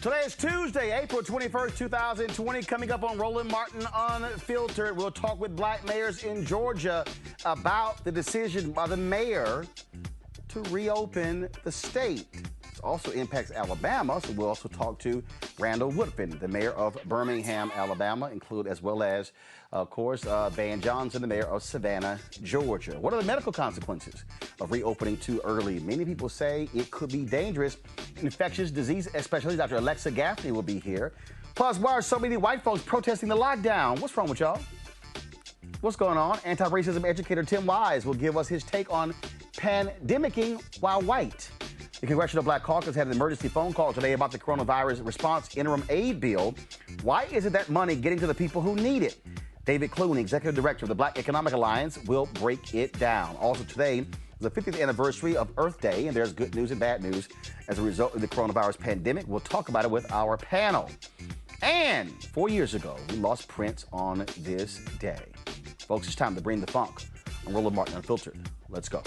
Today is Tuesday, April 21st, 2020. Coming up on Roland Martin Unfiltered, we'll talk with black mayors in Georgia about the decision by the mayor to reopen the state. This also impacts Alabama, so we'll also talk to Randall Woodfin, the mayor of Birmingham, Alabama, as well as, of course, Van Johnson, the mayor of Savannah, Georgia. What are the medical consequences of reopening too early? Many people say it could be dangerous. Infectious disease, especially Dr. Alexa Gaffney will be here. Plus, why are so many white folks protesting the lockdown? What's wrong with y'all? What's going on? Anti-racism educator Tim Wise will give us his take on pandemicking while white. The Congressional Black Caucus had an emergency phone call today about the coronavirus response interim aid bill. Why isn't that money getting to the people who need it? David Clooney, executive director of the Black Economic Alliance, will break it down. Also today is the 50th anniversary of Earth Day, and there's good news and bad news as a result of the coronavirus pandemic. We'll talk about it with our panel. And 4 years ago, we lost Prince on this day. Folks, it's time to bring the funk on Roland Martin Unfiltered. Let's go.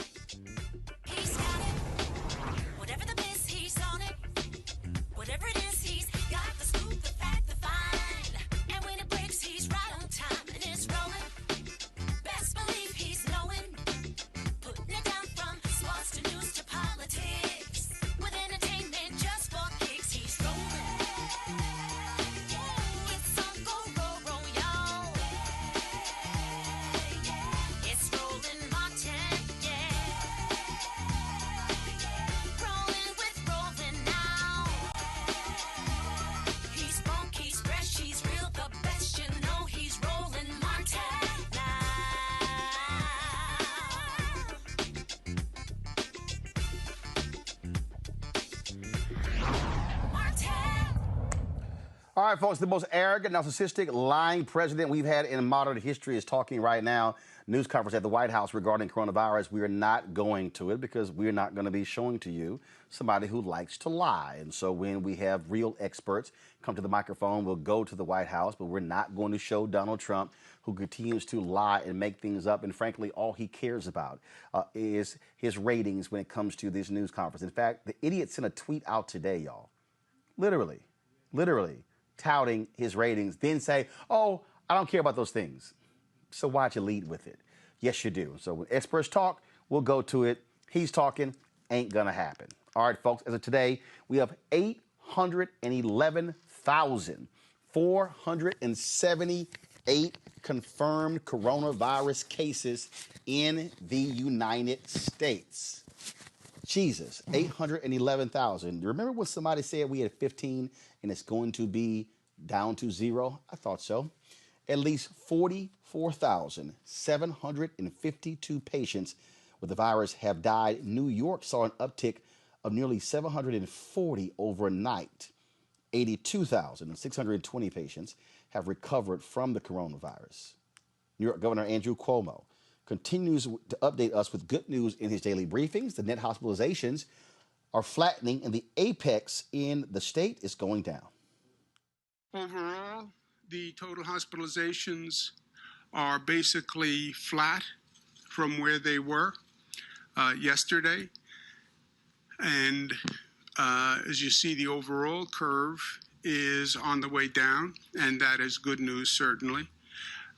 All right, folks, the most arrogant, narcissistic, lying president we've had in modern history is talking right now. News conference at the White House regarding coronavirus. We are not going to it because we're not going to be showing to you somebody who likes to lie. And so when we have real experts come to the microphone, we'll go to the White House, but we're not going to show Donald Trump, who continues to lie and make things up. And frankly, all he cares about is his ratings when it comes to this news conference. In fact, the idiot sent a tweet out today, y'all. Literally. Touting his ratings, then say, oh, I don't care about those things. So why'd you lead with it? Yes, you do. So when experts talk, we'll go to it. He's talking, ain't gonna happen. All right, folks, as of today, we have 811,478 confirmed coronavirus cases in the United States. Jesus, 811,000. Remember when somebody said we had 15 and it's going to be down to zero? I thought so. At least 44,752 patients with the virus have died. New York saw an uptick of nearly 740 overnight. 82,620 patients have recovered from the coronavirus. New York Governor Andrew Cuomo continues to update us with good news in his daily briefings. The net hospitalizations are flattening, and the apex in the state is going down. Overall, the total hospitalizations are basically flat from where they were yesterday. And as you see, the overall curve is on the way down, and that is good news, certainly.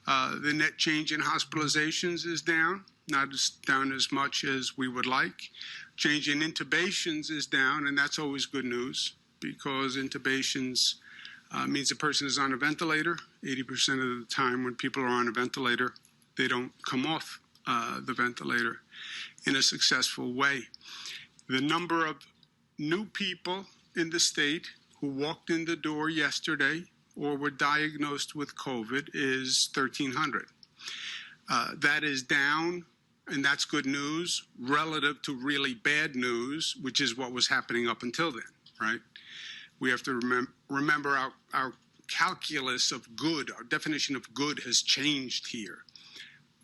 The net change in hospitalizations is down, not down as much as we would like. Change in intubations is down, and that's always good news because intubations means a person is on a ventilator. 80% of the time when people are on a ventilator, they don't come off the ventilator in a successful way. The number of new people in the state who walked in the door yesterday or were diagnosed with COVID is 1,300. That is down, and that's good news relative to really bad news, which is what was happening up until then, right? We have to remember our calculus of good, our definition of good has changed here.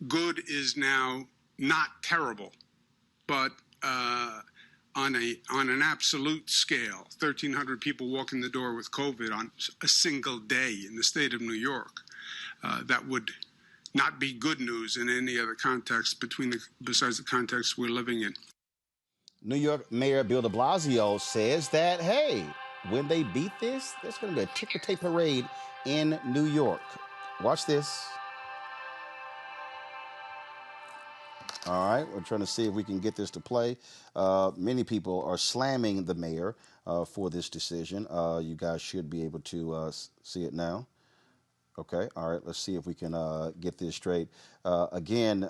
Good is now not terrible, but on an absolute scale, 1,300 people walk in the door with COVID on a single day in the state of New York. That would not be good news in any other context besides the context we're living in. New York Mayor Bill de Blasio says that, hey, when they beat this, there's going to be a ticker tape parade in New York. Watch this. All right, we're trying to see if we can get this to play. Many people are slamming the mayor for this decision. You guys should be able to see it now. Okay, all right, let's see if we can get this straight. Again,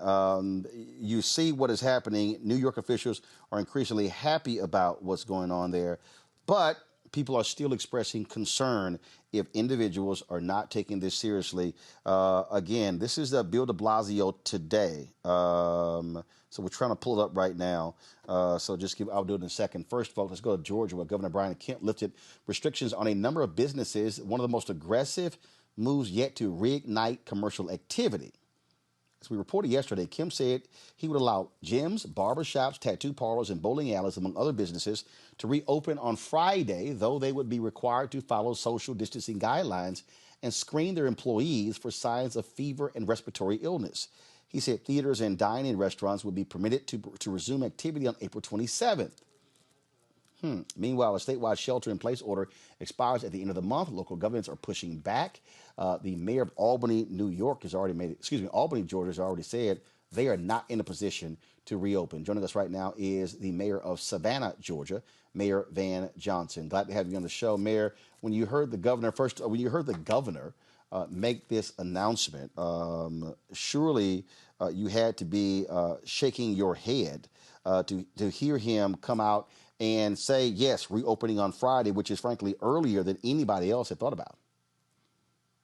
you see what is happening. New York officials are increasingly happy about what's going on there, but people are still expressing concern if individuals are not taking this seriously. Again, this is Bill de Blasio today. So we're trying to pull it up right now. So I'll do it in a second. First, folks, let's go to Georgia, where Governor Brian Kemp lifted restrictions on a number of businesses, one of the most aggressive moves yet to reignite commercial activity. As we reported yesterday, Kemp said he would allow gyms, barbershops, tattoo parlors, and bowling alleys, among other businesses, to reopen on Friday, though they would be required to follow social distancing guidelines and screen their employees for signs of fever and respiratory illness. He said theaters and dine-in restaurants would be permitted to resume activity on April 27th. Meanwhile, a statewide shelter-in-place order expires at the end of the month. Local governments are pushing back. The mayor of Albany, Albany, Georgia, has already said they are not in a position to reopen. Joining us right now is the mayor of Savannah, Georgia, Mayor Van Johnson. Glad to have you on the show, Mayor. When you heard the governor make this announcement, surely you had to be shaking your head to hear him come out and say, yes, reopening on Friday, which is frankly earlier than anybody else had thought about.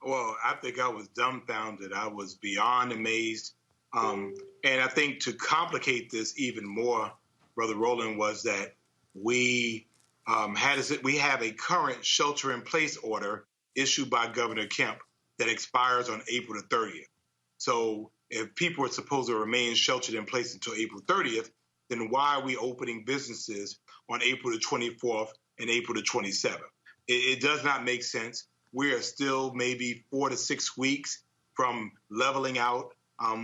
Well, I think I was dumbfounded. I was beyond amazed. And I think to complicate this even more, Brother Roland, was that we have a current shelter-in-place order issued by Governor Kemp that expires on April the 30th. So if people are supposed to remain sheltered in place until April 30th, then why are we opening businesses on April the 24th and April the 27th? It does not make sense. We are still maybe 4 to 6 weeks from leveling out.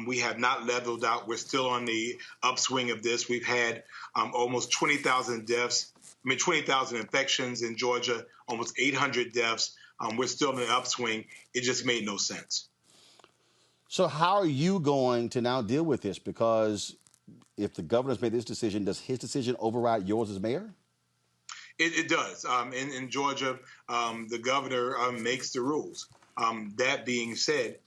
We have not leveled out. We're still on the upswing of this. We've had almost 20,000 deaths. 20,000 infections in Georgia, almost 800 deaths. We're still in the upswing. It just made no sense. So how are you going to now deal with this? Because if the governor's made this decision, does his decision override yours as mayor? It does. In Georgia, the governor makes the rules. That being said,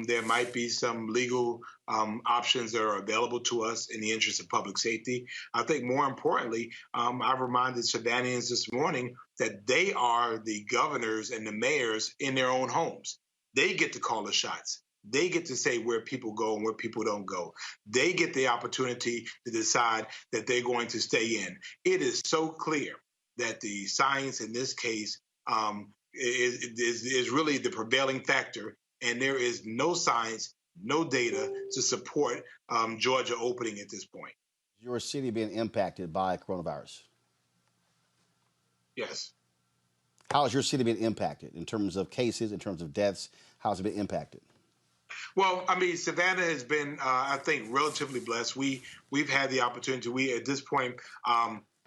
There might be some legal options that are available to us in the interest of public safety. I think more importantly, I've reminded Savannahans this morning that they are the governors and the mayors in their own homes. They get to call the shots. They get to say where people go and where people don't go. They get the opportunity to decide that they're going to stay in. It is so clear that the science in this case is really the prevailing factor, and there is no science, no data to support Georgia opening at this point. Your city being impacted by coronavirus? Yes. How is your city being impacted in terms of cases, in terms of deaths? How has it been impacted? Well, I mean, Savannah has been, I think, relatively blessed. We've had the opportunity. We, at this point,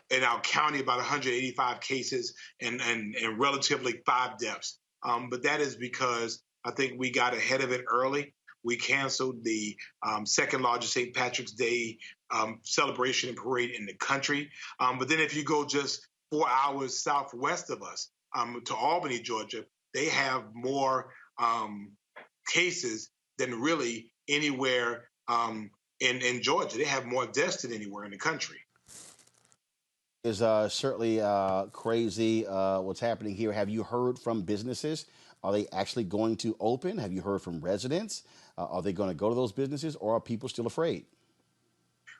in our county, about 185 cases and relatively 5 deaths. But that is because I think we got ahead of it early. We canceled the second largest St. Patrick's Day celebration and parade in the country. But then if you go just 4 hours southwest of us to Albany, Georgia, they have more cases than really anywhere in Georgia. They have more deaths than anywhere in the country. Is certainly crazy what's happening here. Have you heard from businesses? Are they actually going to open? Have you heard from residents? Are they going to go to those businesses, or are people still afraid?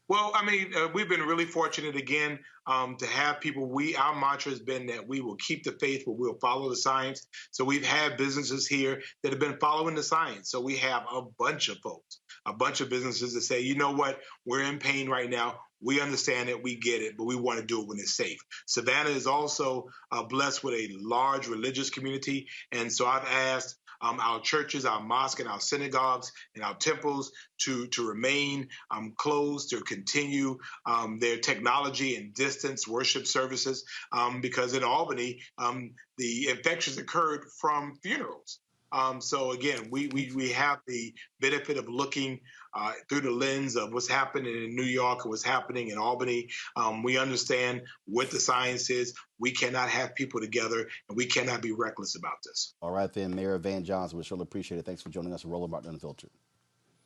Well, I mean, we've been really fortunate again to have people. Our mantra has been that we will keep the faith, but we'll follow the science. So we've had businesses here that have been following the science. So we have a bunch of folks, a bunch of businesses that say, you know what, we're in pain right now. We understand it, we get it, but we want to do it when it's safe. Savannah is also blessed with a large religious community. And so I've asked our churches, our mosques, and our synagogues and our temples to remain closed, to continue their technology and distance worship services, because in Albany, the infections occurred from funerals. So again, we have the benefit of looking through the lens of what's happening in New York and what's happening in Albany. We understand what the science is. We cannot have people together, and we cannot be reckless about this. All right, then, Mayor Van Johnson, we surely appreciate it. Thanks for joining us at Roland Martin Unfiltered.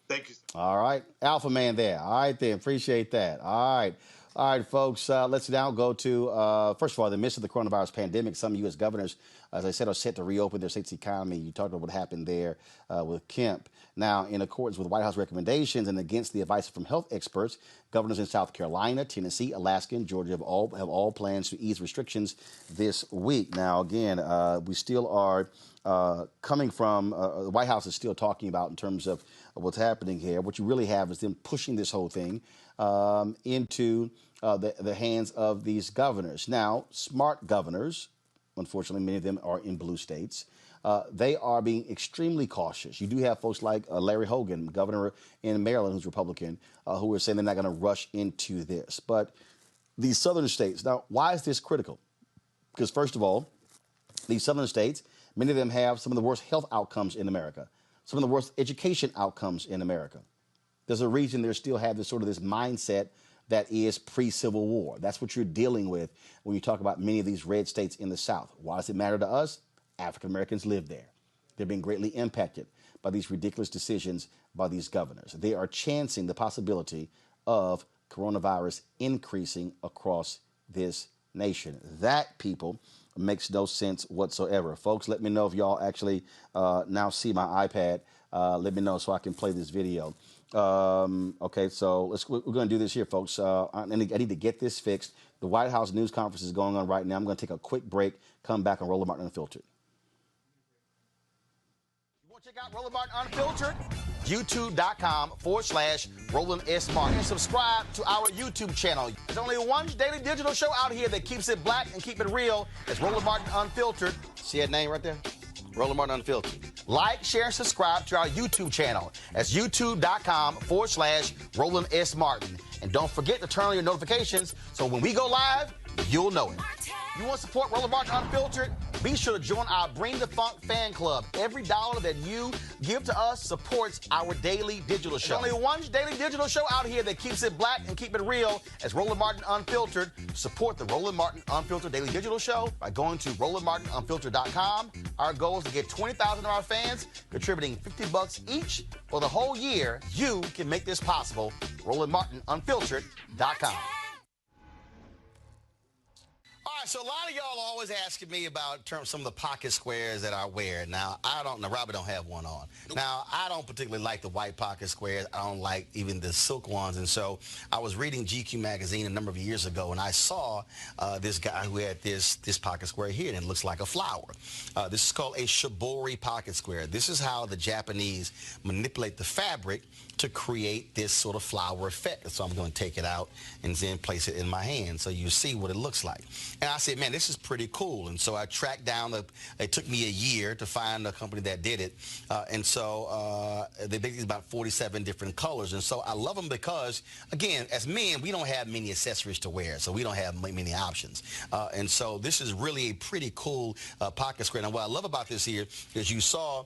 Thank you, sir. All right, Alpha Man there. All right, then, appreciate that. All right, folks, let's now go to, first of all, in the midst of the coronavirus pandemic, some U.S. governors, as I said, are set to reopen their state's economy. You talked about what happened there with Kemp. Now, in accordance with White House recommendations and against the advice from health experts, governors in South Carolina, Tennessee, Alaska, and Georgia have all plans to ease restrictions this week. Now, again, we still are coming from, the White House is still talking about in terms of what's happening here. What you really have is them pushing this whole thing into the hands of these governors. Now, smart governors, unfortunately, many of them are in blue states. They are being extremely cautious. You do have folks like Larry Hogan, governor in Maryland, who's Republican, who are saying they're not going to rush into this. But these southern states, now, why is this critical? Because, first of all, these southern states, many of them have some of the worst health outcomes in America, some of the worst education outcomes in America. There's a reason they still have this sort of this mindset that is pre-Civil War. That's what you're dealing with when you talk about many of these red states in the South. Why does it matter to us? African Americans live there. They're being greatly impacted by these ridiculous decisions by these governors. They are chancing the possibility of coronavirus increasing across this nation. That, people, makes no sense whatsoever. Folks, let me know if y'all actually now see my iPad. Let me know so I can play this video. Okay, so we're going to do this here, folks. I need to get this fixed. The White House news conference is going on right now. I'm going to take a quick break, come back on Roland Martin Unfiltered. You want to check out Roland Martin Unfiltered? YouTube.com/Roland S. Martin. And subscribe to our YouTube channel. There's only one daily digital show out here that keeps it black and keep it real. It's Roland Martin Unfiltered. See that name right there? Roland Martin Unfiltered. Like, share, and subscribe to our YouTube channel. That's youtube.com/Roland S. Martin. And don't forget to turn on your notifications so when we go live, you'll know it. You want to support Roland Martin Unfiltered? Be sure to join our Bring the Funk fan club. Every dollar that you give to us supports our daily digital show. There's only one daily digital show out here that keeps it black and keep it real as Roland Martin Unfiltered. Support the Roland Martin Unfiltered Daily Digital Show by going to RolandMartinUnfiltered.com. Our goal is to get 20,000 of our fans contributing $50 each for the whole year. You can make this possible. RolandMartinUnfiltered.com. All right, so a lot of y'all are always asking me about some of the pocket squares that I wear. Now, Robert don't have one on. Now, I don't particularly like the white pocket squares. I don't like even the silk ones. And so I was reading GQ magazine a number of years ago, and I saw this guy who had this pocket square here, and it looks like a flower. This is called a shibori pocket square. This is how the Japanese manipulate the fabric to create this sort of flower effect. So I'm going to take it out and then place it in my hand so you see what it looks like. And I said, man, this is pretty cool. And so I tracked down, it took me a year to find a company that did it. And so they make these about 47 different colors. And so I love them because, again, as men, we don't have many accessories to wear, so we don't have many options. And so this is really a pretty cool pocket square. Now, what I love about this here is you saw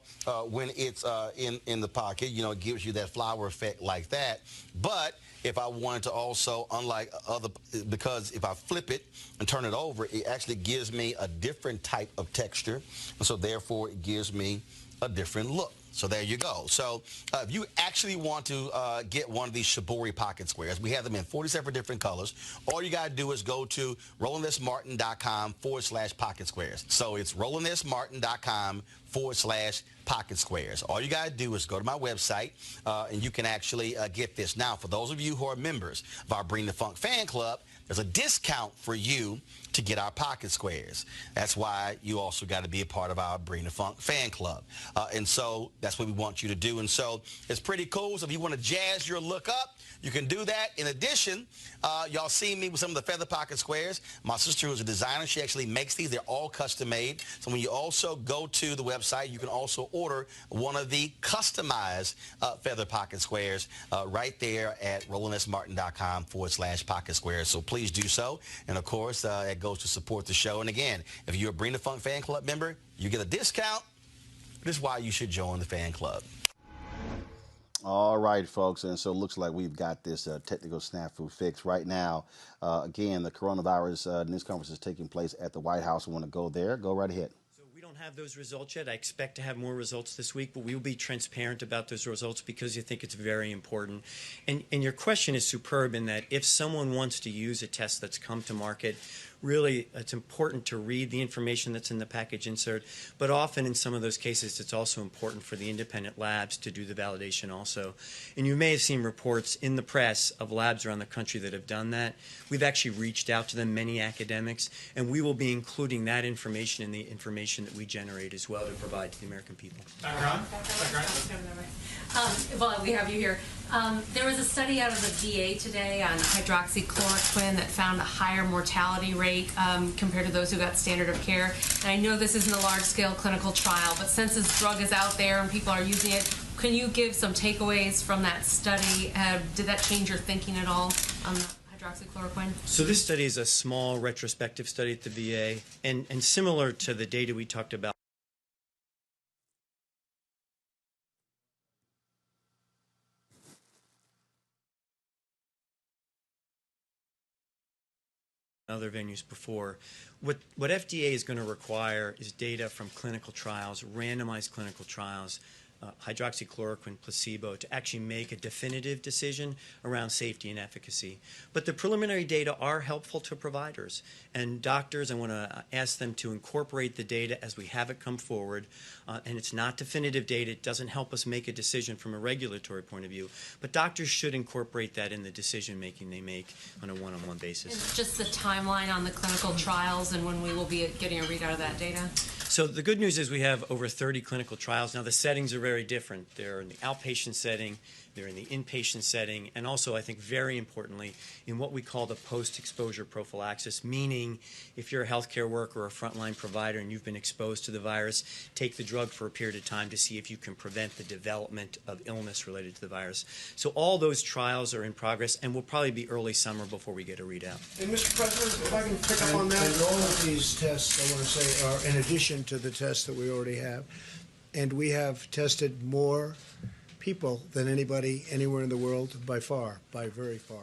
when it's in the pocket, you know, it gives you that flower effect like that. But if I wanted to also, unlike other, because if I flip it and turn it over, it actually gives me a different type of texture. And so therefore it gives me a different look. So there you go. So if you actually want to get one of these shibori pocket squares, we have them in 47 different colors. All you got to do is go to RolandSMartin.com/pocket squares. So it's RolandSMartin.com/pocket squares. All you got to do is go to my website, and you can actually get this. Now, for those of you who are members of our Bring the Funk fan club, there's a discount for you to get our pocket squares. That's why you also got to be a part of our Bring the Funk fan club. And so that's what we want you to do. And so it's pretty cool. So if you want to jazz your look up, you can do that. In addition, y'all see me with some of the feather pocket squares. My sister, who's a designer, she actually makes these. They're all custom made. So when you also go to the website, you can also order one of the customized feather pocket squares right there at RolandSMartin.com/pocket squares. So please do so. And of course, it goes to support the show. And again, if you're a Bring the Funk fan club member, you get a discount. This is why you should join the fan club. All right, folks, and so it looks like we've got this technical snafu fixed right now. Again, the coronavirus news conference is taking place at the White House. We want to go there. Go right ahead. So we don't have those results yet. I expect to have more results this week, but we will be transparent about those results because you think it's very important. And your question is superb in that if someone wants to use a test that's come to market, really, it's important to read the information that's in the package insert, but often in some of those cases, it's also important for the independent labs to do the validation also. And you may have seen reports in the press of labs around the country that have done that. We've actually reached out to them, many academics, and we will be including that information in the information that we generate as well to provide to the American people. Dr. Ron? Well, we have you here. There was a study out of the VA today on hydroxychloroquine that found a higher mortality rate compared to those who got standard of care. And I know this isn't a large-scale clinical trial, but since this drug is out there and people are using it, can you give some takeaways from that study? Did that change your thinking at all on the hydroxychloroquine? So this study is a small retrospective study at the VA, and similar to the data we talked about other venues before. What FDA is going to require is data from clinical trials, randomized clinical trials, hydroxychloroquine, placebo, to actually make a definitive decision around safety and efficacy. But the preliminary data are helpful to providers. And doctors, I want to ask them to incorporate the data as we have it come forward. And it's not definitive data. It doesn't help us make a decision from a regulatory point of view. But doctors should incorporate that in the decision-making they make on a one-on-one basis. And just the timeline on the clinical trials and when we will be getting a readout of that data? So the good news is we have over 30 clinical trials. Now the settings are very different. They're in the outpatient setting, they're in the inpatient setting, and also I think very importantly in what we call the post-exposure prophylaxis, meaning if you're a healthcare worker or a frontline provider and you've been exposed to the virus, take the drug for a period of time to see if you can prevent the development of illness related to the virus. So all those trials are in progress and will probably be early summer before we get a readout. And Mr. President, if I can pick up on that. And all of these tests, I want to say, are in addition to the tests that we already have. And we have tested more people than anybody anywhere in the world by far, by very far.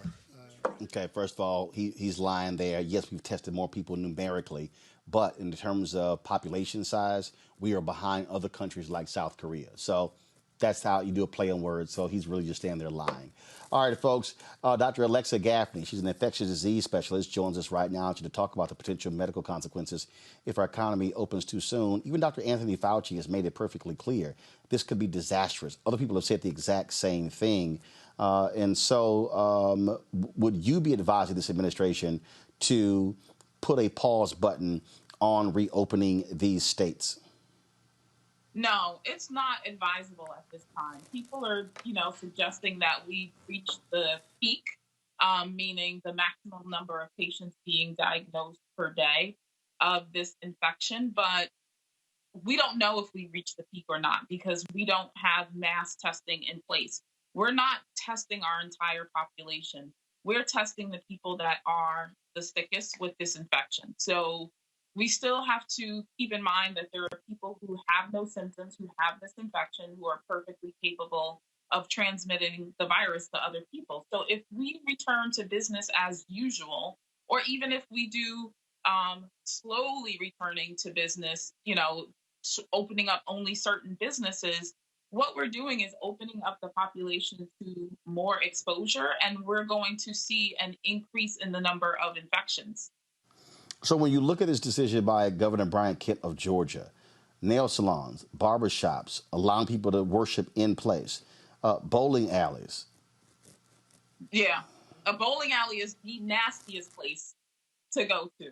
Okay, first of all, he's lying there. Yes, we've tested more people numerically, but in terms of population size, we are behind other countries like South Korea. So that's how you do a play on words. So he's really just standing there lying. All right, folks. Dr. Alexa Gaffney, she's an infectious disease specialist, joins us right now to talk about the potential medical consequences if our economy opens too soon. Even Dr. Anthony Fauci has made it perfectly clear this could be disastrous. Other people have said the exact same thing. And so would you be advising this administration to put a pause button on reopening these states? No, it's not advisable at this time. People are, suggesting that we reach the peak, meaning the maximum number of patients being diagnosed per day of this infection. But we don't know if we reach the peak or not because we don't have mass testing in place. We're not testing our entire population. We're testing the people that are the sickest with this infection. So we still have to keep in mind that there are people who have no symptoms, who have this infection, who are perfectly capable of transmitting the virus to other people. So if we return to business as usual, or even if we do slowly returning to business, opening up only certain businesses, what we're doing is opening up the population to more exposure, and we're going to see an increase in the number of infections. So when you look at this decision by Governor Brian Kemp of Georgia, nail salons, barber shops, allowing people to worship in place, bowling alleys. Yeah, a bowling alley is the nastiest place to go to.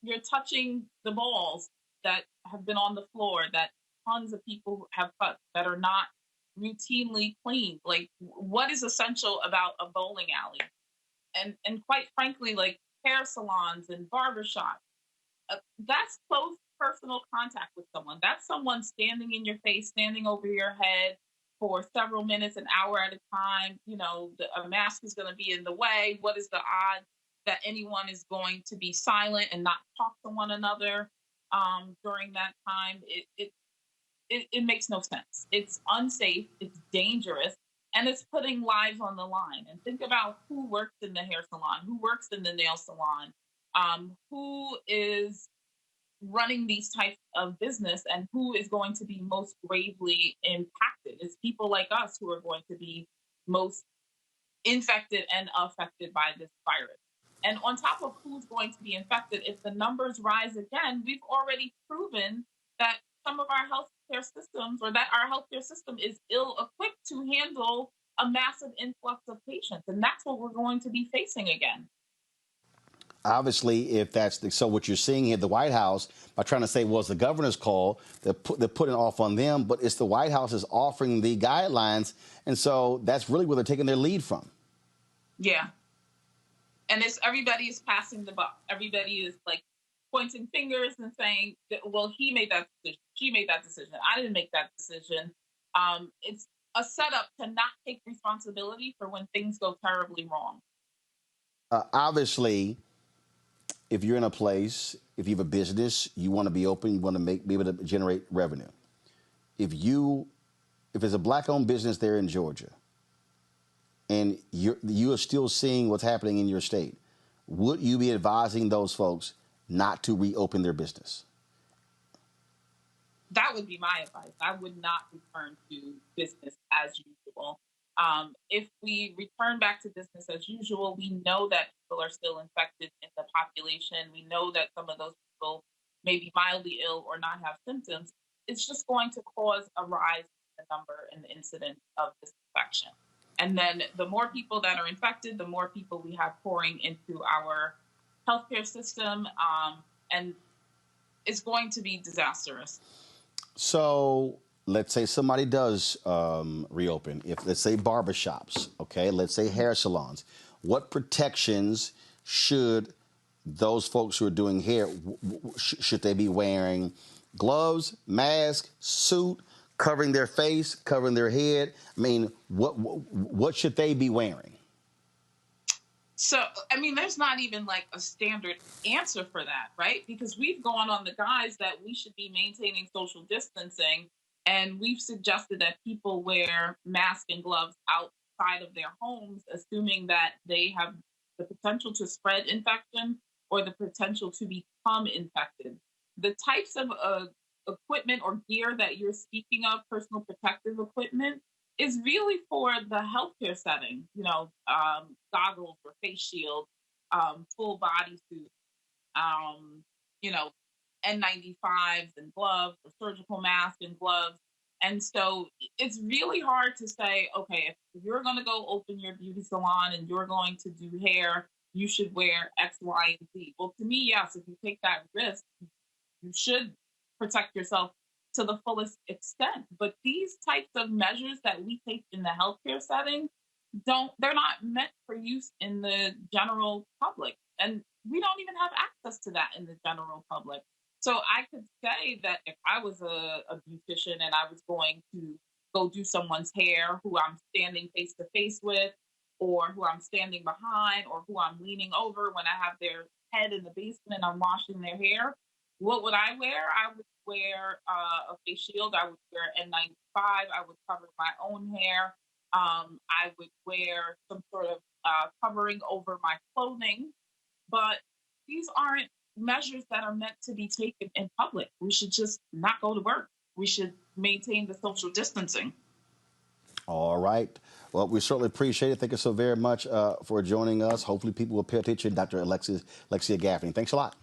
You're touching the balls that have been on the floor that tons of people have cut that are not routinely cleaned. Like, what is essential about a bowling alley? And quite frankly, like, hair salons and barbershops, that's close personal contact with someone. That's someone standing in your face, standing over your head for several minutes, an hour at a time. A mask is going to be in the way. What is the odds that anyone is going to be silent and not talk to one another during that time? It makes no sense. It's unsafe. It's dangerous. And it's putting lives on the line. And think about who works in the hair salon, who works in the nail salon, who is running these types of business and who is going to be most gravely impacted. It's people like us who are going to be most infected and affected by this virus. And on top of who's going to be infected, if the numbers rise again, we've already proven that some of our healthcare systems, or that our healthcare system is ill-equipped to handle a massive influx of patients. And that's what we're going to be facing again. Obviously, if that's so what you're seeing here, the White House, by trying to say, well, it's the governor's call, they're putting it off on them, but it's the White House is offering the guidelines. And so that's really where they're taking their lead from. Yeah. And everybody is passing the buck. Everybody is like pointing fingers and saying, well, he made that decision. She made that decision. I didn't make that decision. It's a setup to not take responsibility for when things go terribly wrong. Obviously, if you're in a place, if you have a business, you want to be open, you want to be able to generate revenue. If there's a black-owned business there in Georgia, and you are still seeing what's happening in your state, would you be advising those folks not to reopen their business? That would be my advice. I would not return to business as usual. If we return back to business as usual, we know that people are still infected in the population. We know that some of those people may be mildly ill or not have symptoms. It's just going to cause a rise in the number and the incidence of this infection. And then the more people that are infected, the more people we have pouring into our healthcare system. And it's going to be disastrous. So let's say somebody does reopen. If, let's say, barbershops, okay, let's say hair salons. What protections should those folks who are doing hair, should they be wearing? Gloves, mask, suit, covering their face, covering their head? I mean, what should they be wearing? So, I mean, there's not even like a standard answer for that, right? Because we've gone on the guise that we should be maintaining social distancing, and we've suggested that people wear masks and gloves outside of their homes, assuming that they have the potential to spread infection or the potential to become infected. The types of equipment or gear that you're speaking of, personal protective equipment, is really for the healthcare setting, goggles or face shields, full body suits, N95s and gloves, or surgical masks and gloves. And so it's really hard to say, okay, if you're going to go open your beauty salon and you're going to do hair, you should wear X, Y, and Z. Well, to me, yes, if you take that risk, you should protect yourself to the fullest extent. But these types of measures that we take in the healthcare setting, they're not meant for use in the general public. And we don't even have access to that in the general public. So I could say that if I was a beautician and I was going to go do someone's hair who I'm standing face to face with, or who I'm standing behind, or who I'm leaning over when I have their head in the basin and I'm washing their hair, what would I wear? I would wear a face shield. I would wear N95. I would cover my own hair. I would wear some sort of covering over my clothing. But these aren't measures that are meant to be taken in public. We should just not go to work. We should maintain the social distancing. All right. Well, we certainly appreciate it. Thank you so very much for joining us. Hopefully people will pay attention. Dr. Alexia Gaffney. Thanks a lot.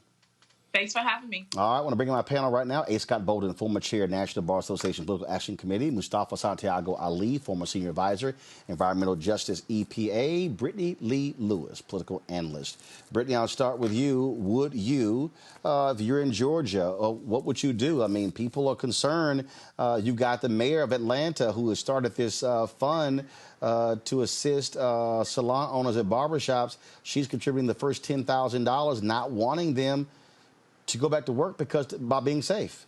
Thanks for having me. All right, I want to bring in my panel right now. A. Scott Bolden, former chair, National Bar Association Political Action Committee. Mustafa Santiago Ali, former senior advisor, Environmental Justice EPA. Brittany Lee Lewis, political analyst. Brittany, I'll start with you. Would you, if you're in Georgia, what would you do? I mean, people are concerned. You've got the mayor of Atlanta who has started this fund to assist salon owners at barbershops. She's contributing the first $10,000, not wanting them to go back to work by being safe.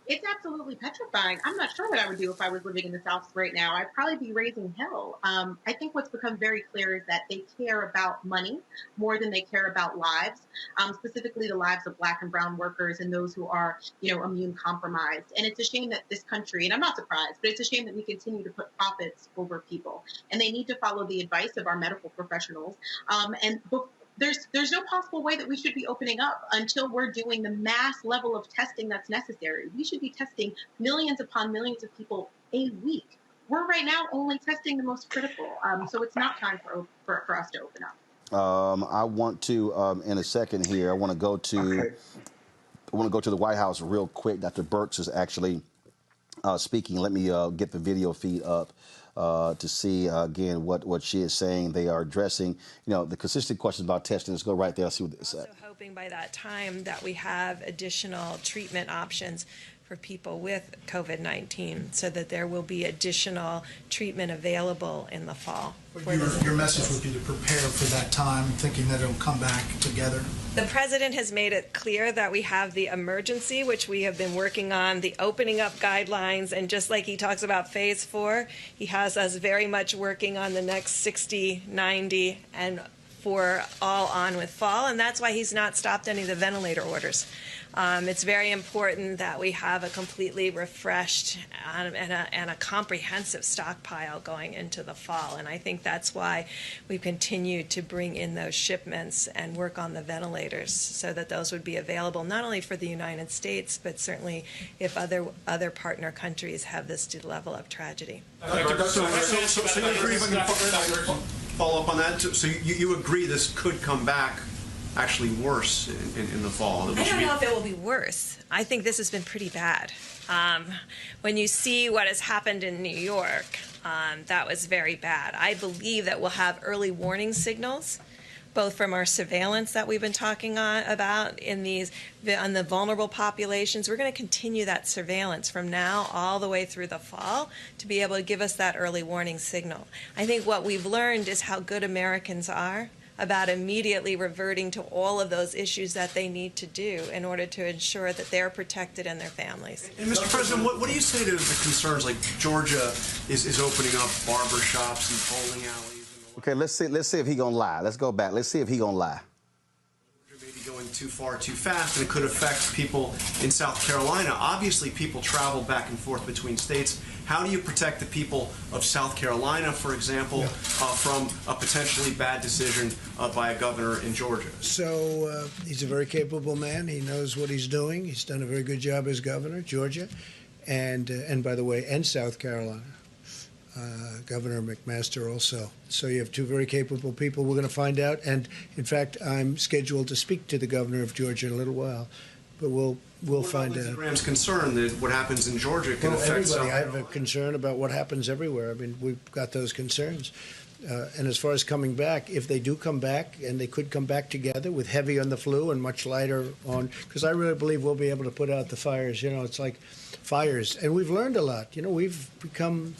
It's absolutely petrifying. I'm not sure what I would do if I was living in the South right now. I'd probably be raising hell. I think what's become very clear is that they care about money more than they care about lives, specifically the lives of Black and brown workers and those who are, immune compromised. And it's a shame that this country, and I'm not surprised, but it's a shame that we continue to put profits over people. And they need to follow the advice of our medical professionals. There's no possible way that we should be opening up until we're doing the mass level of testing that's necessary. We should be testing millions upon millions of people a week. We're right now only testing the most critical. So it's not time for us to open up. I want to, in a second here, I want to go to the White House real quick. Dr. Birx is actually speaking. Let me get the video feed up. To see, again, what she is saying. They are addressing, the consistent questions about testing. Let's go right there. Let's see what this says. Also hoping by that time that we have additional treatment options for people with COVID-19 so that there will be additional treatment available in the fall. Your message would be to prepare for that time, thinking that it'll come back together. The president has made it clear that we have the emergency, which we have been working on, the opening up guidelines, and just like he talks about phase 4, he has us very much working on the next 60, 90, and for all on with fall, and that's why he's not stopped any of the ventilator orders. It's very important that we have a completely refreshed and a comprehensive stockpile going into the fall, and I think that's why we continue to bring in those shipments and work on the ventilators so that those would be available not only for the United States, but certainly if other partner countries have this level of tragedy. So you agree, if I can follow up on that? So you agree this could come back actually worse in the fall? I don't know if it will be worse. I think this has been pretty bad. When you see what has happened in New York, that was very bad. I believe that we'll have early warning signals both from our surveillance that we've been talking about on the vulnerable populations. We're going to continue that surveillance from now all the way through the fall to be able to give us that early warning signal. I think what we've learned is how good Americans are about immediately reverting to all of those issues that they need to do in order to ensure that they're protected and their families. And Mr. President, what do you say to the concerns like Georgia is opening up barber shops and bowling alleys? Okay, let's see if he gonna lie. Let's go back. Let's see if he gonna lie. Maybe going too far too fast, and it could affect people in South Carolina. Obviously, people travel back and forth between states. How do you protect the people of South Carolina, for example, from a potentially bad decision by a governor in Georgia? So he's a very capable man. He knows what he's doing. He's done a very good job as governor, Georgia, and by the way, and South Carolina. Governor McMaster also. So you have two very capable people. We're going to find out. And in fact, I'm scheduled to speak to the governor of Georgia in a little while. But we'll find out. Graham's concern that what happens in Georgia can affect South Carolina. I have a concern about what happens everywhere. I mean, we've got those concerns. And as far as coming back, if they do come back, and they could come back together with heavy on the flu and much lighter on, because I really believe we'll be able to put out the fires. You know, it's like fires. And we've learned a lot. You know, we've become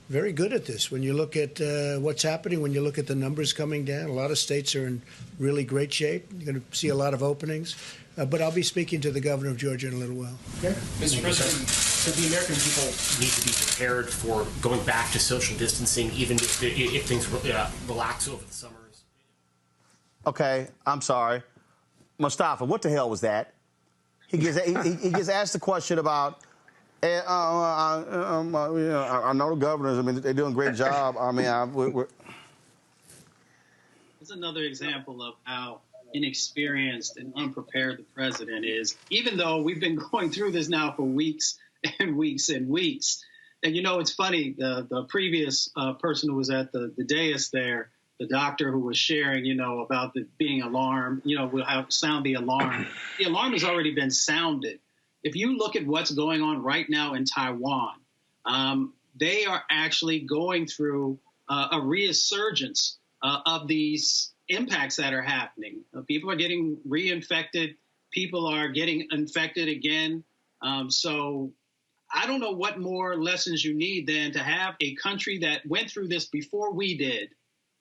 very good at this. When you look at what's happening, when you look at the numbers coming down, a lot of states are in really great shape. You're going to see a lot of openings. But I'll be speaking to the governor of Georgia in a little while. Okay. Mr. President, so the American people need to be prepared for going back to social distancing, even if things relax over the summers? Okay, I'm sorry. Mustafa, what the hell was that? He gets asked the question about, I know the governors, I mean, they're doing a great job. I mean, It's another example of how inexperienced and unprepared the president is, even though we've been going through this now for weeks and weeks and weeks. And, you know, it's funny, the previous person who was at the dais there, the doctor who was sharing, you know, about being alarmed, you know, we'll sound the alarm. The alarm has already been sounded. If you look at what's going on right now in Taiwan, they are actually going through a resurgence of these impacts that are happening. People are getting reinfected. People are getting infected again. So I don't know what more lessons you need than to have a country that went through this before we did,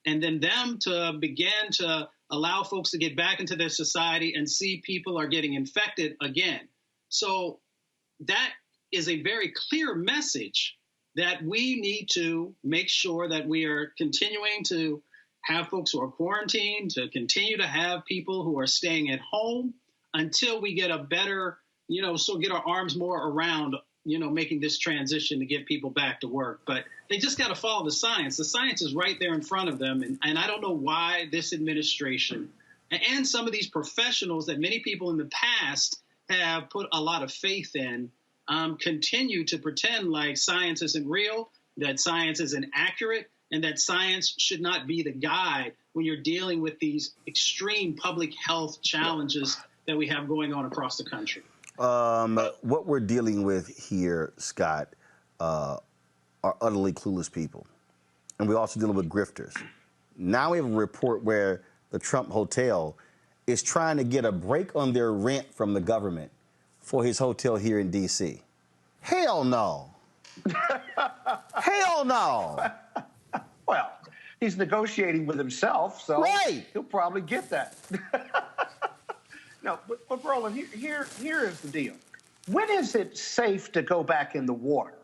and then them to begin to allow folks to get back into their society and see people are getting infected again. So that is a very clear message that we need to make sure that we are continuing to have folks who are quarantined, to continue to have people who are staying at home until we get a better, you know, so get our arms more around, you know, making this transition to get people back to work. But they just got to follow the science. The science is right there in front of them. And I don't know why this administration and some of these professionals that many people in the past have put a lot of faith in continue to pretend like science isn't real, that science isn't accurate, and that science should not be the guide when you're dealing with these extreme public health challenges that we have going on across the country. What we're dealing with here, Scott, are utterly clueless people. And we're also dealing with grifters. Now we have a report where the Trump Hotel is trying to get a break on their rent from the government for his hotel here in D.C. Hell no. Hell no. Well, he's negotiating with himself, so he'll probably get that. No, but Roland, here is the deal. When is it safe to go back in the water?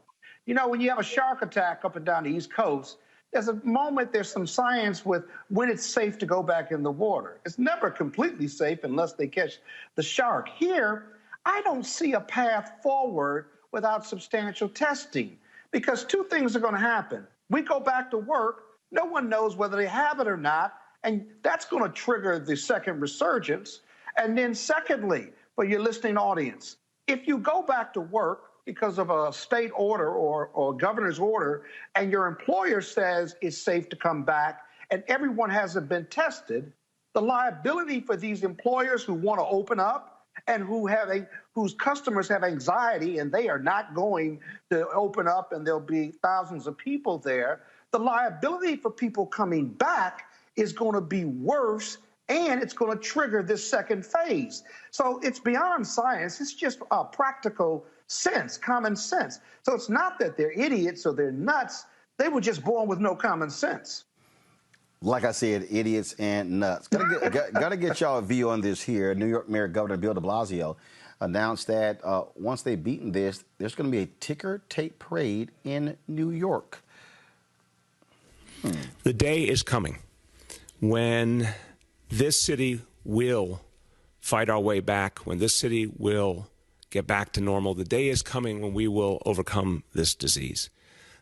You know, when you have a shark attack up and down the East Coast, there's a moment, there's some science with when it's safe to go back in the water. It's never completely safe unless they catch the shark. Here, I don't see a path forward without substantial testing, because two things are going to happen. We go back to work, no one knows whether they have it or not, and that's going to trigger the second resurgence. And then secondly, for your listening audience, if you go back to work because of a state order or governor's order, and your employer says it's safe to come back, and everyone hasn't been tested, the liability for these employers who want to open up and whose customers have anxiety and they are not going to open up and there'll be thousands of people there, the liability for people coming back is going to be worse and it's going to trigger this second phase. So it's beyond science. It's just practical sense, common sense. So it's not that they're idiots or they're nuts. They were just born with no common sense. Like I said, idiots and nuts. Gotta get y'all a view on this here. New York Mayor Governor Bill de Blasio announced that once they've beaten this, there's going to be a ticker tape parade in New York. The day is coming when this city will fight our way back, when this city will get back to normal. The day is coming when we will overcome this disease.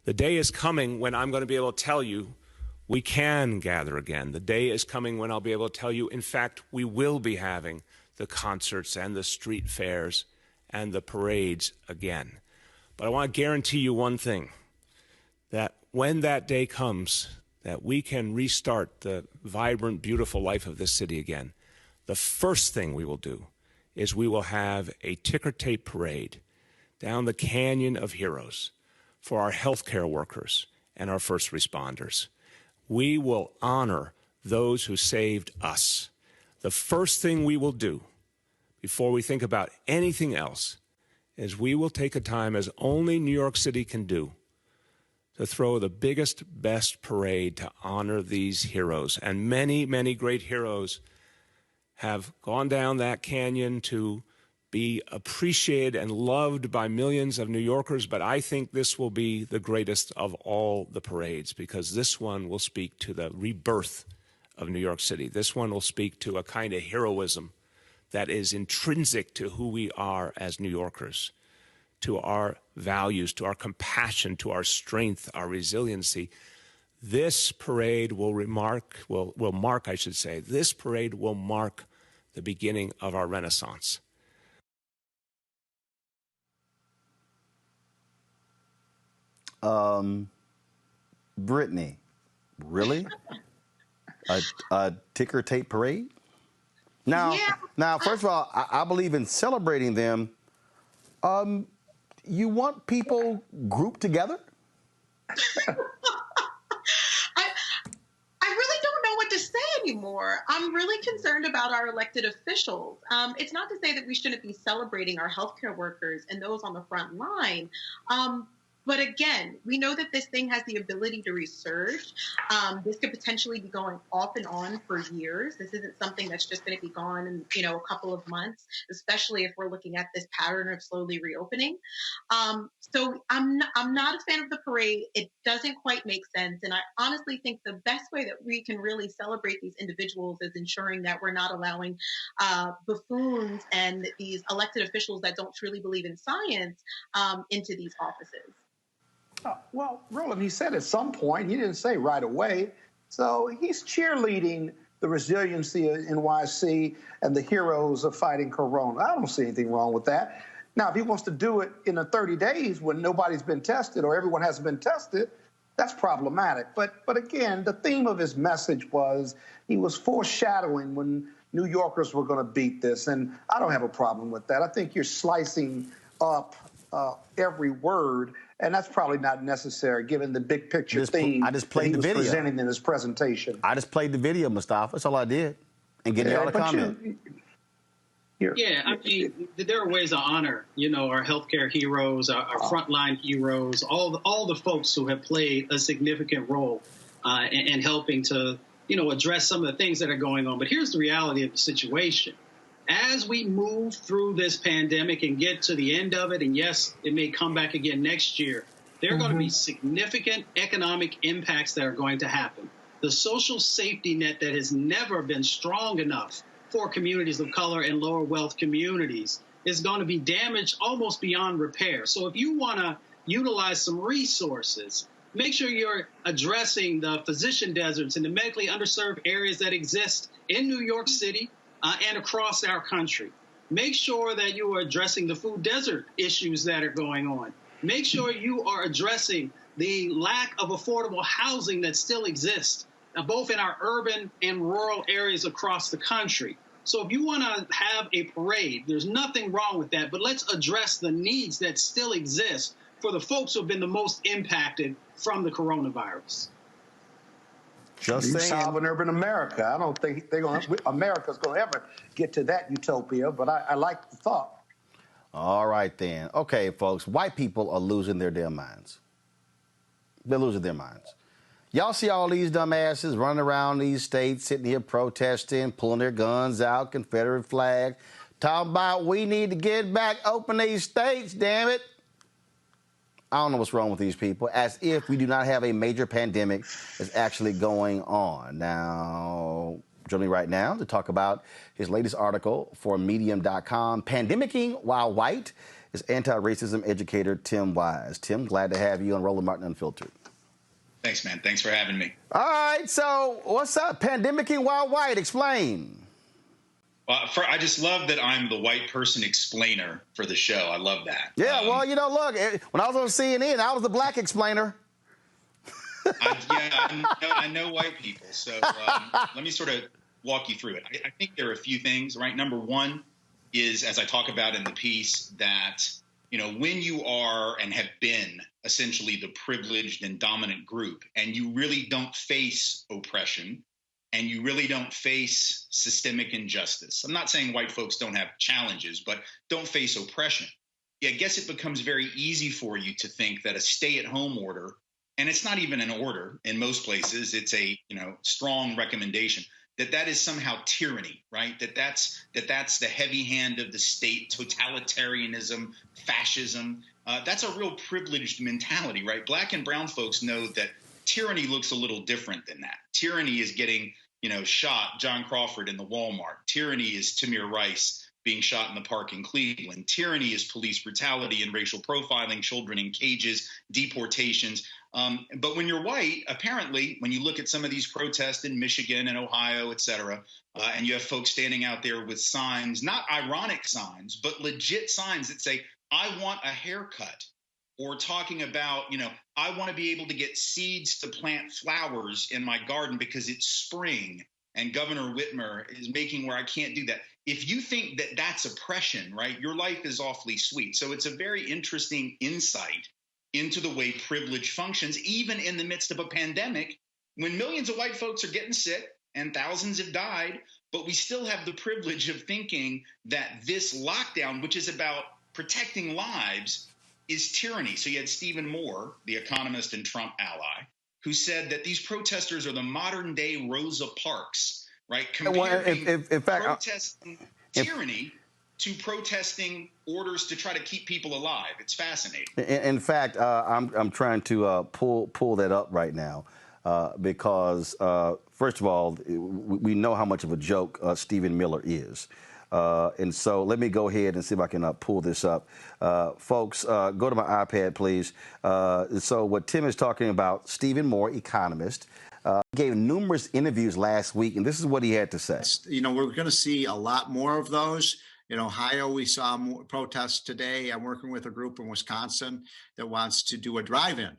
The day is coming when I'm going to be able to tell you we can gather again. The day is coming when I'll be able to tell you, in fact, we will be having the concerts and the street fairs and the parades again. But I want to guarantee you one thing, that when that day comes, that we can restart the vibrant, beautiful life of this city again, the first thing we will do is we will have a ticker tape parade down the Canyon of Heroes for our healthcare workers and our first responders. We will honor those who saved us. The first thing we will do before we think about anything else is we will take a time, as only New York City can do, to throw the biggest, best parade to honor these heroes. And many, many great heroes have gone down that canyon to be appreciated and loved by millions of New Yorkers, but I think this will be the greatest of all the parades, because this one will speak to the rebirth of New York City. This one will speak to a kind of heroism that is intrinsic to who we are as New Yorkers, to our values, to our compassion, to our strength, our resiliency. This parade will mark, this parade will mark the beginning of our Renaissance. Brittany, really? A ticker tape parade? Now, first of all, I believe in celebrating them. You want people grouped together? I really don't know what to say anymore. I'm really concerned about our elected officials. It's not to say that we shouldn't be celebrating our healthcare workers and those on the front line. But again, we know that this thing has the ability to resurge. This could potentially be going off and on for years. This isn't something that's just going to be gone in, a couple of months, especially if we're looking at this pattern of slowly reopening. So I'm not a fan of the parade. It doesn't quite make sense. And I honestly think the best way that we can really celebrate these individuals is ensuring that we're not allowing buffoons and these elected officials that don't truly believe in science into these offices. Well, Roland, he said at some point, he didn't say right away. So he's cheerleading the resiliency of NYC and the heroes of fighting Corona. I don't see anything wrong with that. Now, if he wants to do it in the 30 days when nobody's been tested or everyone hasn't been tested, that's problematic. But again, the theme of his message was he was foreshadowing when New Yorkers were going to beat this. And I don't have a problem with that. I think you're slicing up every word. And that's probably not necessary, given the big picture theme I just played that he the was video. presenting in his presentation. I just played the video, Mustafa. That's all I did. And getting y'all to comment. Yeah, I mean, there are ways to honor, our healthcare heroes, our frontline heroes, all the folks who have played a significant role in helping to, address some of the things that are going on. But here's the reality of the situation. As we move through this pandemic and get to the end of it, and yes, it may come back again next year, there are going to be significant economic impacts that are going to happen. The social safety net that has never been strong enough for communities of color and lower wealth communities is going to be damaged almost beyond repair. So if you want to utilize some resources, make sure you're addressing the physician deserts and the medically underserved areas that exist in New York City and across our country. Make sure that you are addressing the food desert issues that are going on. Make sure you are addressing the lack of affordable housing that still exists, both in our urban and rural areas across the country. So if you want to have a parade, there's nothing wrong with that, but let's address the needs that still exist for the folks who have been the most impacted from the coronavirus. Just You're saying. solving urban America. I don't think America's going to ever get to that utopia, but I like the thought. All right, then. Okay, folks, white people are losing their damn minds. They're losing their minds. Y'all see all these dumbasses running around these states, sitting here protesting, pulling their guns out, Confederate flag, talking about we need to get back, open these states, damn it. I don't know what's wrong with these people, as if we do not have a major pandemic that's actually going on. Now, joining me right now to talk about his latest article for Medium.com, Pandemicking While White, is anti-racism educator Tim Wise. Tim, glad to have you on Roland Martin Unfiltered. Thanks, man. Thanks for having me. All right, so what's up? Pandemicking while white, explain. Well, I just love that I'm the white person explainer for the show. I love that. Yeah, well, look, when I was on CNN, I was the black explainer. I know white people, so let me sort of walk you through it. I think there are a few things, right? Number one is, as I talk about in the piece, that when you are and have been essentially the privileged and dominant group, and you really don't face oppression, and you really don't face systemic injustice. I'm not saying white folks don't have challenges, but don't face oppression. I guess it becomes very easy for you to think that a stay-at-home order, and it's not even an order in most places, it's a strong recommendation, that is somehow tyranny, right? That's the heavy hand of the state, totalitarianism, fascism. That's a real privileged mentality, right? Black and brown folks know that tyranny looks a little different than that. Tyranny is getting, shot, John Crawford in the Walmart. Tyranny is Tamir Rice being shot in the park in Cleveland. Tyranny is police brutality and racial profiling, children in cages, deportations. But when you're white, apparently, when you look at some of these protests in Michigan and Ohio, et cetera, and you have folks standing out there with signs, not ironic signs, but legit signs that say, I want a haircut, or talking about, I want to be able to get seeds to plant flowers in my garden because it's spring and Governor Whitmer is making where I can't do that. If you think that that's oppression, right, your life is awfully sweet. So it's a very interesting insight into the way privilege functions, even in the midst of a pandemic, when millions of white folks are getting sick and thousands have died, but we still have the privilege of thinking that this lockdown, which is about protecting lives, is tyranny. So you had Stephen Moore, the economist and Trump ally, who said that these protesters are the modern day Rosa Parks, right? Comparing in fact, protesting tyranny to protesting orders to try to keep people alive. It's fascinating. In fact, I'm trying to pull that up right now because, first of all, we know how much of a joke Stephen Miller is. And so let me go ahead and see if I can pull this up. Folks, go to my iPad, please. So what Tim is talking about, Stephen Moore, economist, gave numerous interviews last week, and this is what he had to say. We're going to see a lot more of those. In Ohio, we saw more protests today. I'm working with a group in Wisconsin that wants to do a drive-in.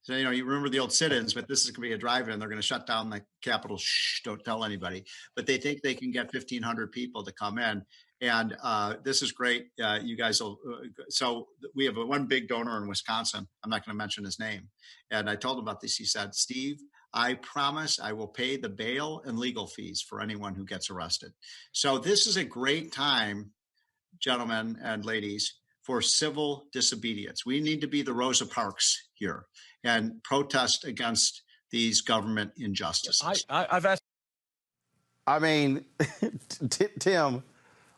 So, you remember the old sit-ins, but this is going to be a drive-in. They're going to shut down the Capitol. Shh, don't tell anybody. But they think they can get 1,500 people to come in. And this is great. You guys will. So we have one big donor in Wisconsin. I'm not going to mention his name. And I told him about this. He said, Steve, I promise I will pay the bail and legal fees for anyone who gets arrested. So this is a great time, gentlemen and ladies, for civil disobedience. We need to be the Rosa Parks here and protest against these government injustices. I've asked. I mean, Tim,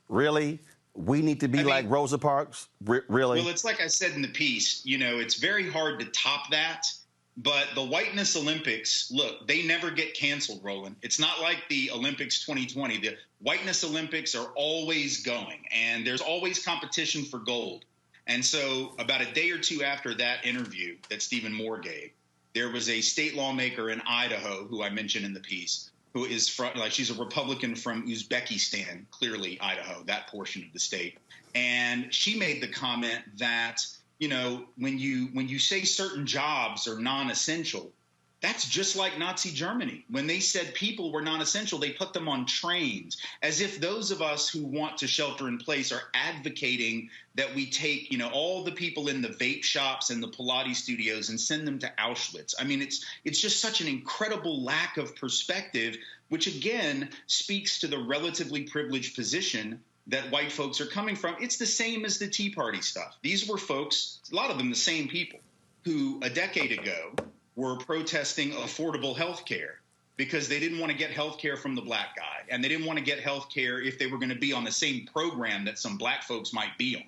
really? We need to be like Rosa Parks? Really? Well, it's like I said in the piece, it's very hard to top that. But the Whiteness Olympics, look, they never get canceled, Roland. It's not like the Olympics 2020. The Whiteness Olympics are always going, and there's always competition for gold. And so about a day or two after that interview that Stephen Moore gave, there was a state lawmaker in Idaho, who I mentioned in the piece, who is from, she's a Republican from Uzbekistan, clearly Idaho, that portion of the state. And she made the comment that, when you say certain jobs are non-essential, That's just like Nazi Germany. When they said people were non-essential, they put them on trains, as if those of us who want to shelter in place are advocating that we take, all the people in the vape shops and the Pilates studios and send them to Auschwitz. I mean, it's just such an incredible lack of perspective, which again speaks to the relatively privileged position that white folks are coming from. It's the same as the Tea Party stuff. These were folks, a lot of them the same people, who a decade ago were protesting affordable health care because they didn't want to get health care from the black guy, and they didn't want to get health care if they were going to be on the same program that some black folks might be on.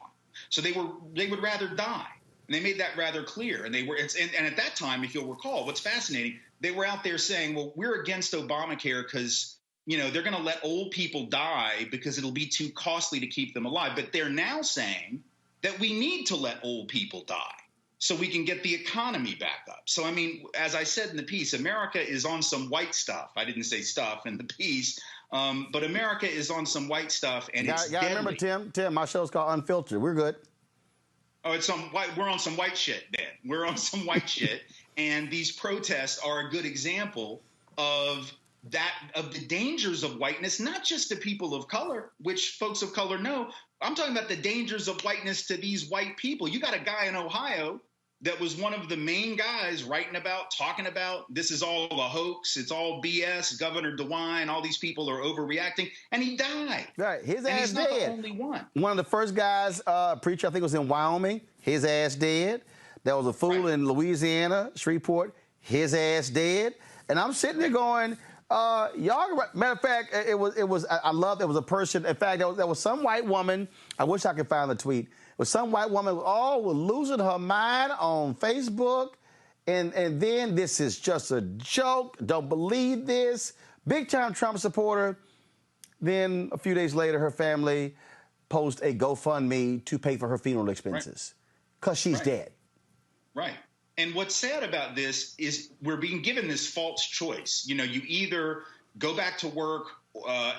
So they would rather die. And they made that rather clear. And and at that time, if you'll recall, what's fascinating, they were out there saying, well, we're against Obamacare because they're going to let old people die because it'll be too costly to keep them alive. But they're now saying that we need to let old people die so we can get the economy back up. So, I mean, as I said in the piece, America is on some white stuff. I didn't say stuff in the piece, but America is on some white stuff, and it's deadly. Remember, Tim, my show's called Unfiltered. We're good. Oh, we're on some white shit, Dan. We're on some white shit, and these protests are a good example of the dangers of whiteness, not just to people of color, which folks of color know. I'm talking about the dangers of whiteness to these white people. You got a guy in Ohio that was one of the main guys talking about this is all a hoax, it's all BS, Governor DeWine, all these people are overreacting, and he died. Right, his ass he's dead. Not the only one. One of the first guys, preacher, I think it was in Wyoming, his ass dead. There was a fool in Louisiana, Shreveport, his ass dead. And I'm sitting there going, y'all, matter of fact, it was. I love there was a person. In fact, there was some white woman. I wish I could find the tweet. It was some white woman was losing her mind on Facebook, and then this is just a joke. Don't believe this. Big time Trump supporter. Then a few days later, her family posted a GoFundMe to pay for her funeral expenses because she's dead. Right. And what's sad about this is we're being given this false choice. You either go back to work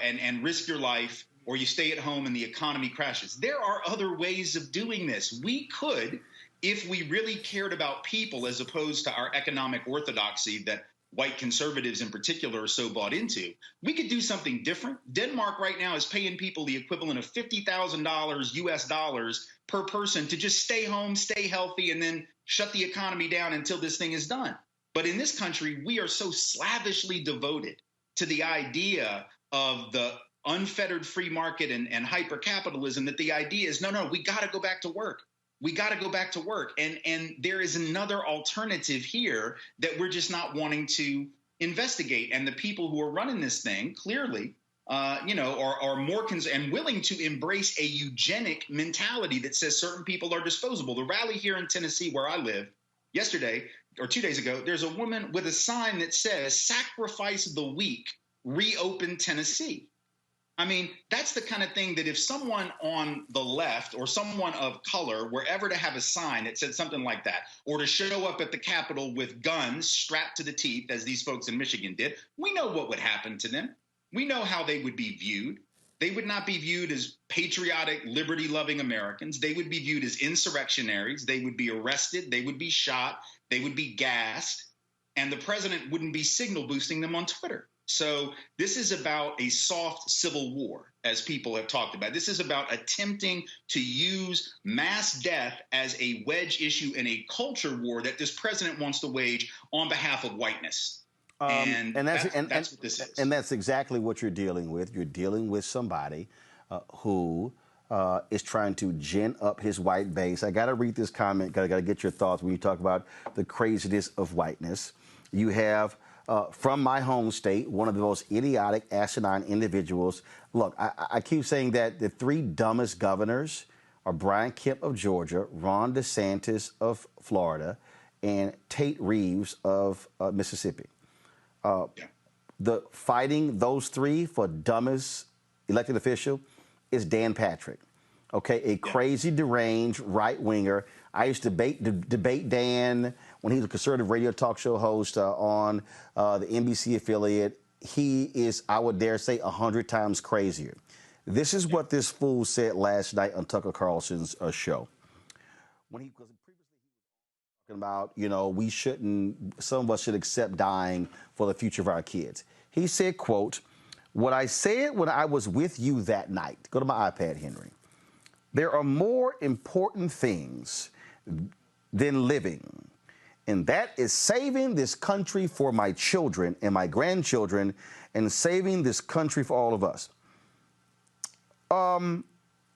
and risk your life, or you stay at home and the economy crashes. There are other ways of doing this. We could, if we really cared about people as opposed to our economic orthodoxy that white conservatives in particular are so bought into, we could do something different. Denmark right now is paying people the equivalent of $50,000 US dollars per person to just stay home, stay healthy, and then shut the economy down until this thing is done. But in this country, we are so slavishly devoted to the idea of the unfettered free market and hyper-capitalism that the idea is, no, we got to go back to work. We got to go back to work. And there is another alternative here that we're just not wanting to investigate. And the people who are running this thing clearly, are more and willing to embrace a eugenic mentality that says certain people are disposable. The rally here in Tennessee, where I live, yesterday or 2 days ago, there's a woman with a sign that says, "Sacrifice the weak, reopen Tennessee." I mean, that's the kind of thing that if someone on the left or someone of color were ever to have a sign that said something like that, or to show up at the Capitol with guns strapped to the teeth, as these folks in Michigan did, we know what would happen to them. We know how they would be viewed. They would not be viewed as patriotic, liberty-loving Americans. They would be viewed as insurrectionaries. They would be arrested. They would be shot. They would be gassed. And the president wouldn't be signal boosting them on Twitter. So this is about a soft civil war, as people have talked about. This is about attempting to use mass death as a wedge issue in a culture war that this president wants to wage on behalf of whiteness. And that's what this is. And that's exactly what you're dealing with. You're dealing with somebody who is trying to gin up his white base. I got to read this comment. Got to get your thoughts when you talk about the craziness of whiteness. You have, from my home state, one of the most idiotic, asinine individuals. Look, I keep saying that the three dumbest governors are Brian Kemp of Georgia, Ron DeSantis of Florida, and Tate Reeves of Mississippi. The fighting those three for dumbest elected official is Dan Patrick, a crazy, deranged right-winger. I used to debate Dan when he was a conservative radio talk show host on the NBC affiliate. He is, I would dare say, 100 times crazier. This is what this fool said last night on Tucker Carlson's show. When he was About, we shouldn't, some of us should accept dying for the future of our kids. He said, quote, "What I said when I was with you that night," go to my iPad, Henry, "there are more important things than living, and that is saving this country for my children and my grandchildren and saving this country for all of us."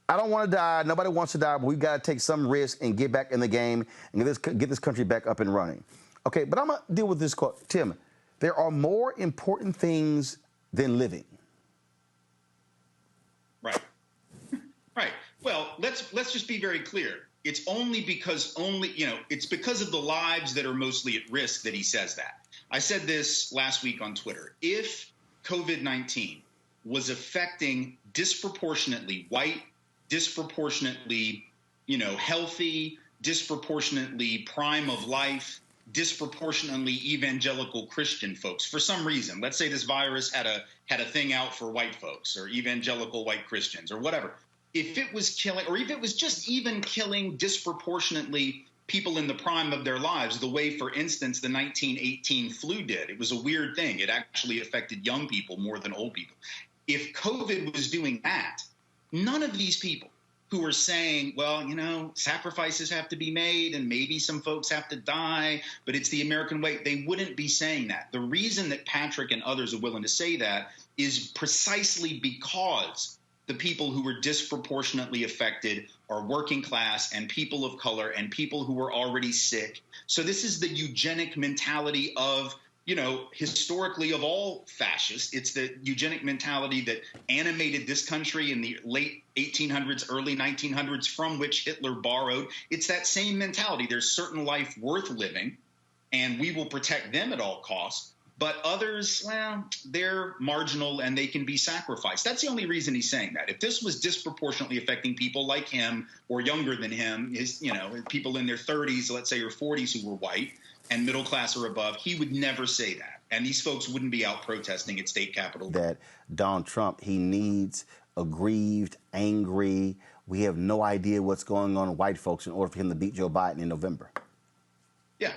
I don't want to die. Nobody wants to die, but we've got to take some risk and get back in the game and get this country back up and running. Okay, but I'm going to deal with this quote. Tim, there are more important things than living. Right. Right. Well, let's just be very clear. It's because of the lives that are mostly at risk that he says that. I said this last week on Twitter. If COVID-19 was affecting disproportionately white, disproportionately, healthy, disproportionately prime of life, disproportionately evangelical Christian folks, for some reason, let's say this virus had a thing out for white folks or evangelical white Christians or whatever. If it was killing, or if it was just even killing disproportionately people in the prime of their lives, the way, for instance, the 1918 flu did, it was a weird thing. It actually affected young people more than old people. If COVID was doing that, none of these people who are saying, well, sacrifices have to be made and maybe some folks have to die, but it's the American way, they wouldn't be saying that. The reason that Patrick and others are willing to say that is precisely because the people who were disproportionately affected are working class and people of color and people who are already sick. So this is the eugenic mentality of, historically of all fascists. It's the eugenic mentality that animated this country in the late 1800s, early 1900s, from which Hitler borrowed. It's that same mentality. There's certain life worth living, and we will protect them at all costs. But others, well, they're marginal and they can be sacrificed. That's the only reason he's saying that. If this was disproportionately affecting people like him or younger than him, people in their 30s, let's say, or 40s who were white and middle class or above, he would never say that. And these folks wouldn't be out protesting at state capitol. That Donald Trump, he needs aggrieved, angry, we have no idea what's going on with white folks in order for him to beat Joe Biden in November. Yeah.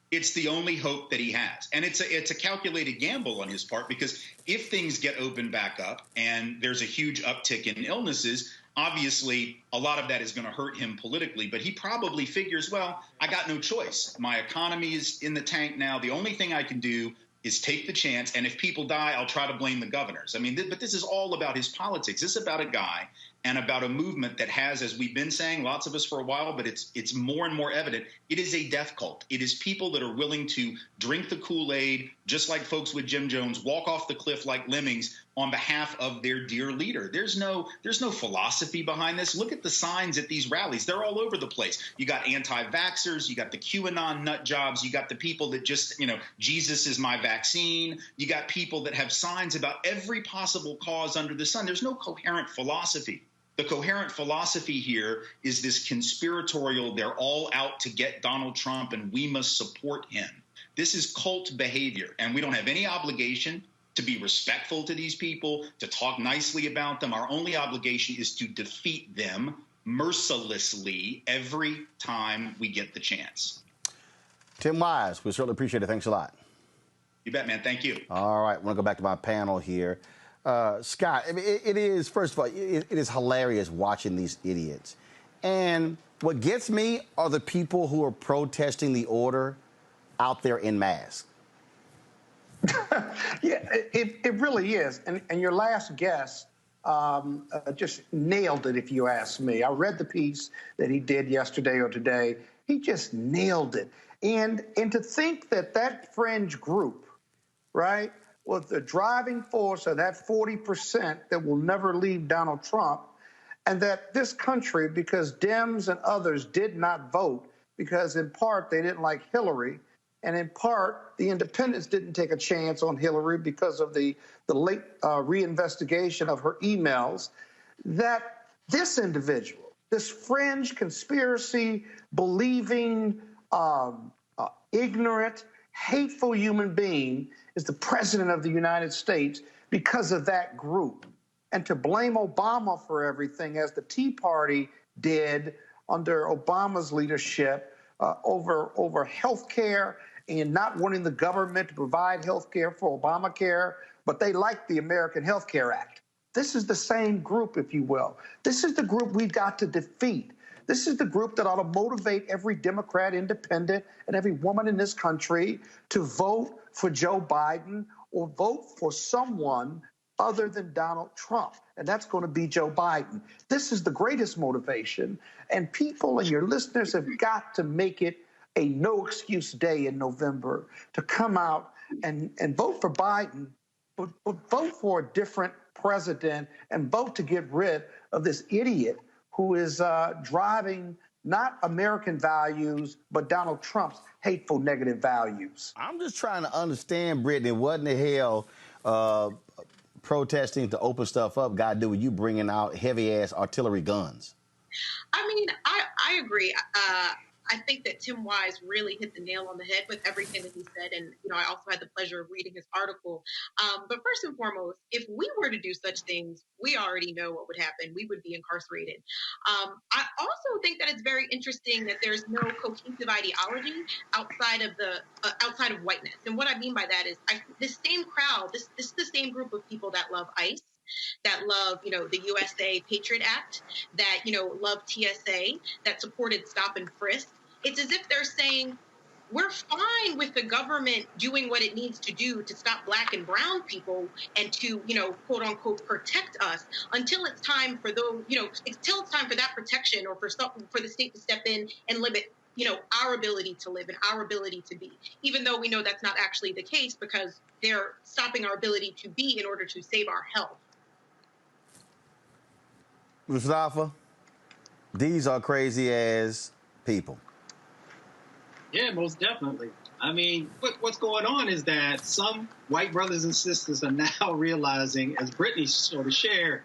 It's the only hope that he has. And it's a calculated gamble on his part, because if things get opened back up and there's a huge uptick in illnesses, obviously a lot of that is going to hurt him politically. But he probably figures, well, I got no choice. My economy is in the tank now. The only thing I can do is take the chance. And if people die, I'll try to blame the governors. I mean, but this is all about his politics. This is about a guy and about a movement that has, as we've been saying, lots of us for a while, but it's more and more evident. It is a death cult. It is people that are willing to drink the Kool-Aid, just like folks with Jim Jones, walk off the cliff like lemmings on behalf of their dear leader. There's no philosophy behind this. Look at the signs at these rallies. They're all over the place. You got anti-vaxxers, you got the QAnon nut jobs, you got the people that just, Jesus is my vaccine. You got people that have signs about every possible cause under the sun. There's no coherent philosophy. The coherent philosophy here is this conspiratorial, they're all out to get Donald Trump and we must support him. This is cult behavior, and we don't have any obligation to be respectful to these people, to talk nicely about them. Our only obligation is to defeat them mercilessly every time we get the chance. Tim Wise, we certainly appreciate it. Thanks a lot. You bet, man. Thank you. All right, I want to go back to my panel here. Scott, I mean, it is, first of all, it is hilarious watching these idiots. And what gets me are the people who are protesting the order out there in masks. Yeah, it really is. And your last guest just nailed it, if you ask me. I read the piece that he did yesterday or today. He just nailed it. And to think that fringe group, right, was the driving force of that 40% that will never leave Donald Trump, and that this country, because Dems and others did not vote, because in part they didn't like Hillary, and in part the independents didn't take a chance on Hillary because of the late reinvestigation of her emails, that this individual, this fringe conspiracy believing, ignorant, hateful human being is the president of the United States because of that group. And to blame Obama for everything, as the Tea Party did under Obama's leadership, over health care and not wanting the government to provide health care for Obamacare, but they like the American Health Care Act. This is the same group, if you will. This is the group we've got to defeat. This is the group that ought to motivate every Democrat, independent, and every woman in this country to vote for Joe Biden or vote for someone other than Donald Trump. And that's going to be Joe Biden. This is the greatest motivation. And people and your listeners have got to make it a no-excuse day in November to come out and vote for Biden, but vote for a different president and vote to get rid of this idiot who is driving not American values, but Donald Trump's hateful, negative values. I'm just trying to understand, Brittany, what in the hell protesting to open stuff up got to do with you bringing out heavy-ass artillery guns? I mean, I agree. I think that Tim Wise really hit the nail on the head with everything that he said. And, I also had the pleasure of reading his article. But first and foremost, if we were to do such things, we already know what would happen. We would be incarcerated. I also think that it's very interesting that there's no cohesive ideology outside of whiteness. And what I mean by that is this same crowd, this is the same group of people that love ICE, that love, the USA Patriot Act, that, love TSA, that supported stop and frisk. It's as if they're saying, we're fine with the government doing what it needs to do to stop black and brown people and to, quote unquote, protect us until it's time for those, until it's time for that protection or for the state to step in and limit, our ability to live and our ability to be, even though we know that's not actually the case because they're stopping our ability to be in order to save our health. Mustafa, these are crazy ass people. Yeah, most definitely. I mean, what's going on is that some white brothers and sisters are now realizing, as Brittany sort of shared,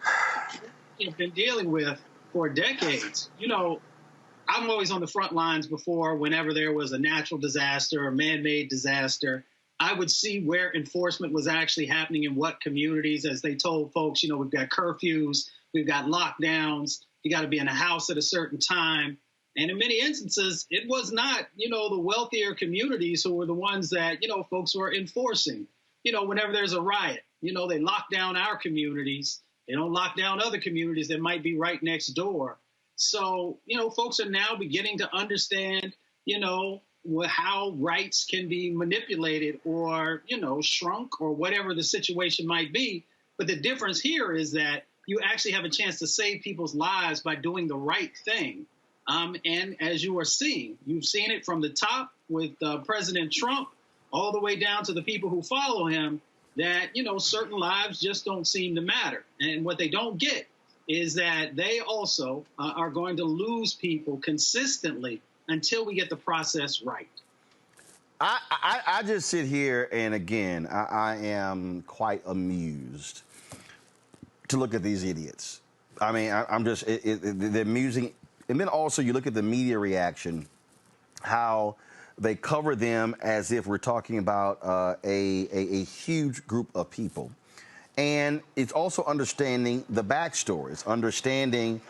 they've been dealing with for decades. I'm always on the front lines before whenever there was a natural disaster or man-made disaster. I would see where enforcement was actually happening in what communities, as they told folks, we've got curfews, we've got lockdowns, you got to be in a house at a certain time. And in many instances, it was not, the wealthier communities who were the ones that, folks were enforcing. Whenever there's a riot, they lock down our communities. They don't lock down other communities that might be right next door. So, folks are now beginning to understand, how rights can be manipulated or, shrunk or whatever the situation might be. But the difference here is that you actually have a chance to save people's lives by doing the right thing. And as you are seeing, you've seen it from the top with President Trump all the way down to the people who follow him that, certain lives just don't seem to matter. And what they don't get is that they also are going to lose people consistently until we get the process right. I just sit here and, again, I am quite amused to look at these idiots. I mean, I'm just, they're amusing. And then also you look at the media reaction, how they cover them as if we're talking about a huge group of people. And it's also understanding the backstories, understanding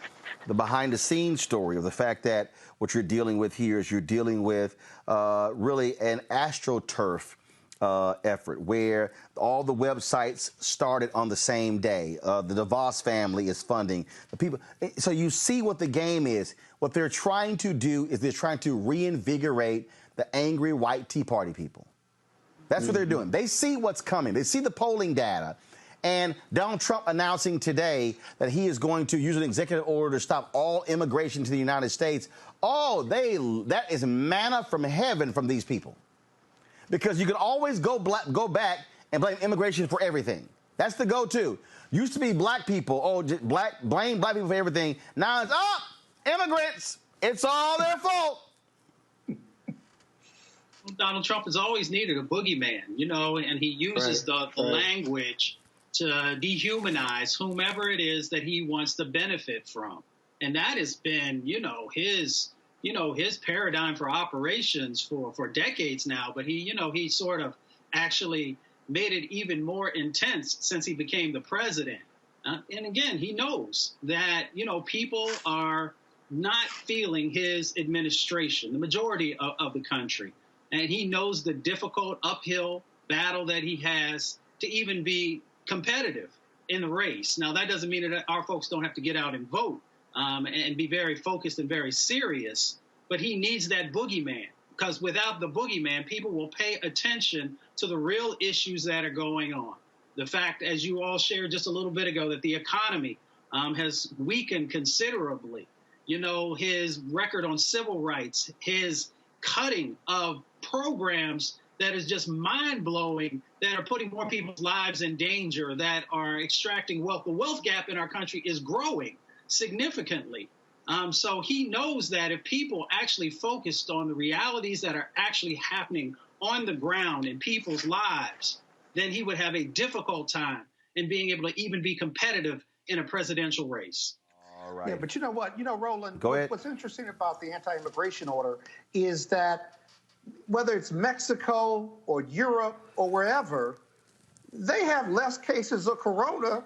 the behind-the-scenes story of the fact that what you're dealing with here is you're dealing with really an AstroTurf effort where all the websites started on the same day. The DeVos family is funding the people. So you see what the game is. What they're trying to do is they're trying to reinvigorate the angry white Tea Party people. That's what they're doing. They see what's coming. They see the polling data. And Donald Trump announcing today that he is going to use an executive order to stop all immigration to the United States. Oh, that is manna from heaven from these people. Because you can always go back and blame immigration for everything. That's the go-to. Used to be black people. Blame black people for everything. Now it's, immigrants. It's all their fault. Donald Trump has always needed a boogeyman, and he uses the language to dehumanize whomever it is that he wants to benefit from. And that has been, his paradigm for operations for decades now. But he sort of actually made it even more intense since he became the president. And again, he knows that, people are not feeling his administration, the majority of the country. And he knows the difficult uphill battle that he has to even be competitive in the race. Now, that doesn't mean that our folks don't have to get out and vote and be very focused and very serious, but he needs that boogeyman, because without the boogeyman, people will pay attention to the real issues that are going on. The fact, as you all shared just a little bit ago, that the economy has weakened considerably. You know, his record on civil rights, his cutting of programs that is just mind-blowing, that are putting more people's lives in danger, that are extracting wealth. The wealth gap in our country is growing significantly. So he knows that if people actually focused on the realities that are actually happening on the ground in people's lives, then he would have a difficult time in being able to even be competitive in a presidential race. All right. Yeah, but you know what? You know, Roland, Go ahead. What's interesting about the anti-immigration order is that whether it's Mexico or Europe or wherever, they have less cases of corona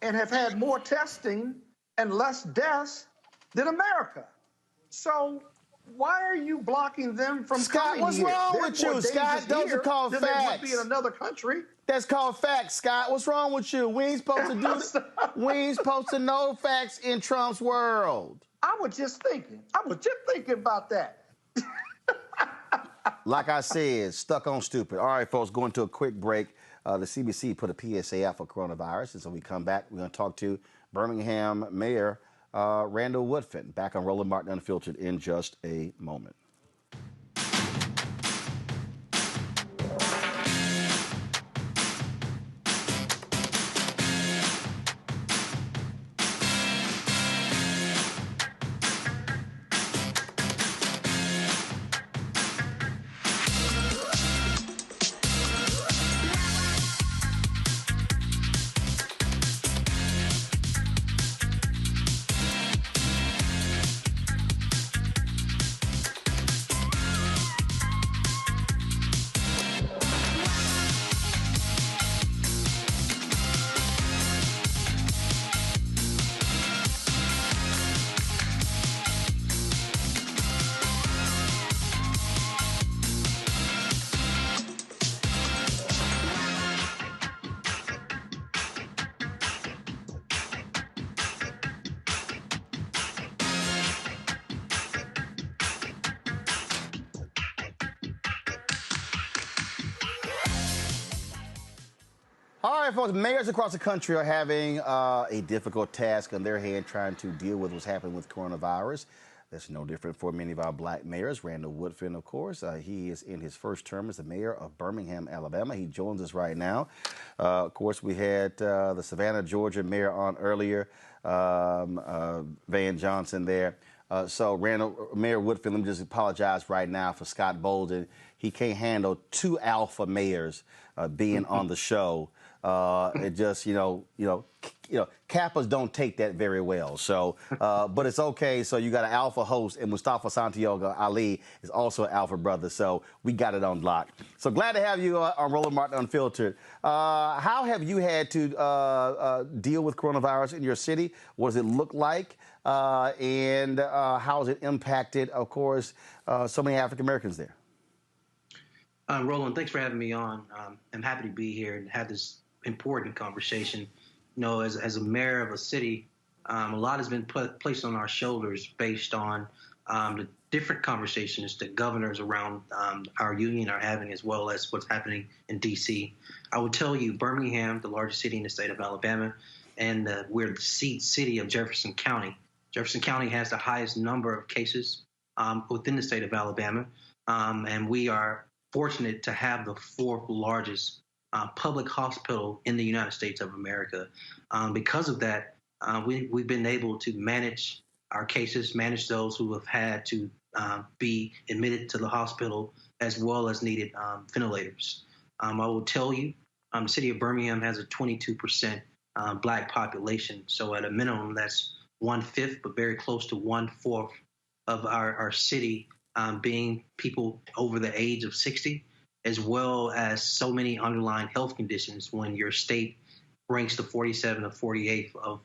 and have had more testing and less deaths than America. So why are you blocking them from Scott, coming here? what's wrong They're with more you, Scott? dangerous Those here are called than they would facts. be in another country. That's called facts, Scott. What's wrong with you? We ain't supposed to do we ain't supposed to know facts in Trump's world. I was just thinking about that. Like I said, stuck on stupid. All right, folks, going to a quick break. The CBC put a PSA out for coronavirus, and so we come back. We're going to talk to Birmingham Mayor Randall Woodfin. Back on Roland Martin Unfiltered in just a moment. All right, folks, mayors across the country are having a difficult task on their hand trying to deal with what's happening with coronavirus. That's no different for many of our black mayors. Randall Woodfin, of course, he is in his first term as the mayor of Birmingham, Alabama. He joins us right now. Of course, we had the Savannah, Georgia mayor on earlier, Van Johnson there. So, Randall, Mayor Woodfin, let me just apologize right now for Scott Bolden. He can't handle two alpha mayors being on the show. It just, Kappas don't take that very well. So, but it's okay. So you got an alpha host, and Mustafa Santiago Ali is also an alpha brother. So we got it on lock. So glad to have you on Roland Martin Unfiltered. How have you had to deal with coronavirus in your city? What does it look like? And how has it impacted, of course, so many African Americans there? Roland, thanks for having me on. I'm happy to be here and have this important conversation. You know, as a mayor of a city, a lot has been placed on our shoulders based on the different conversations that governors around our union are having, as well as what's happening in D.C. I will tell you, Birmingham, the largest city in the state of Alabama, and we're the seat city of Jefferson County. Jefferson County has the highest number of cases within the state of Alabama, and we are fortunate to have the fourth largest public hospital in the United States of America. Because of that, we've been able to manage our cases, manage those who have had to be admitted to the hospital, as well as needed ventilators. I will tell you, the city of Birmingham has a 22% black population. So at a minimum, that's 1/5, but very close to 1/4 of our city being people over the age of 60, as well as so many underlying health conditions when your state ranks the 47th or 48th of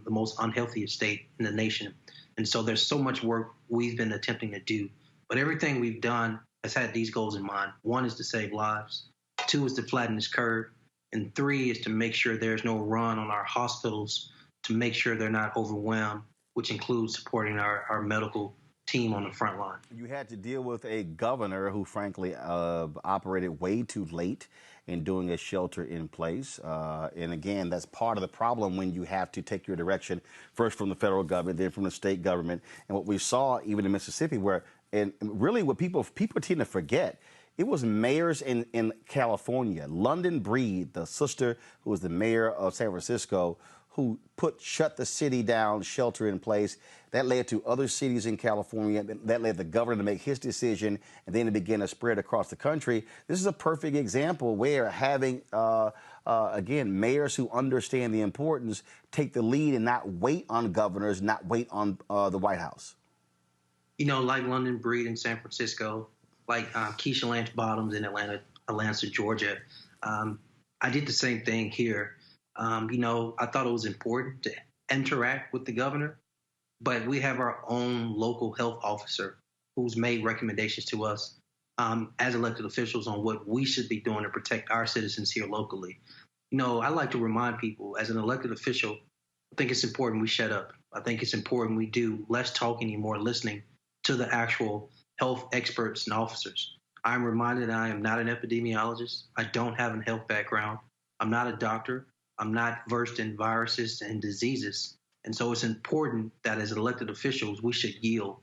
the most unhealthiest state in the nation. And so there's so much work we've been attempting to do. But everything we've done has had these goals in mind. One is to save lives. 2 is to flatten this curve. And 3 is to make sure there's no run on our hospitals to make sure they're not overwhelmed, which includes supporting our medical team on the front line. You had to deal with a governor who, frankly, operated way too late in doing a shelter in place. And again, that's part of the problem when you have to take your direction first from the federal government, then from the state government. And what we saw even in Mississippi, where, and really what people tend to forget, it was mayors in California. London Breed, the sister who was the mayor of San Francisco, who shut the city down, shelter in place. That led to other cities in California. That led the governor to make his decision, and then it began to spread across the country. This is a perfect example where having, again, mayors who understand the importance take the lead and not wait on governors, not wait on the White House. You know, like London Breed in San Francisco, like Keisha Lance Bottoms in Atlanta, Georgia. I did the same thing here. You know, I thought it was important to interact with the governor, but we have our own local health officer who's made recommendations to us as elected officials on what we should be doing to protect our citizens here locally. You know, I like to remind people as an elected official, I think it's important we shut up. I think it's important we do less talking and more listening to the actual health experts and officers. I'm reminded I am not an epidemiologist. I don't have a health background. I'm not a doctor. I'm not versed in viruses and diseases. And so it's important that as elected officials, we should yield.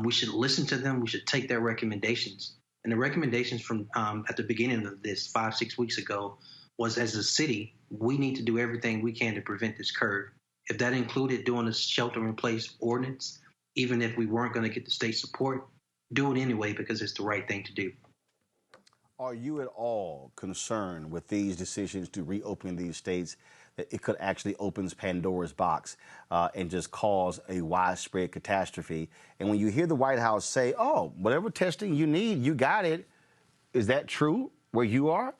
We should listen to them. We should take their recommendations. And the recommendations from at the beginning of this 5-6 weeks ago was, as a city, we need to do everything we can to prevent this curve. If that included doing a shelter-in-place ordinance, even if we weren't going to get the state support, do it anyway because it's the right thing to do. Are you at all concerned with these decisions to reopen these states, that it could actually open Pandora's box and just cause a widespread catastrophe? And when you hear the White House say, oh, whatever testing you need, you got it, is that true where you are?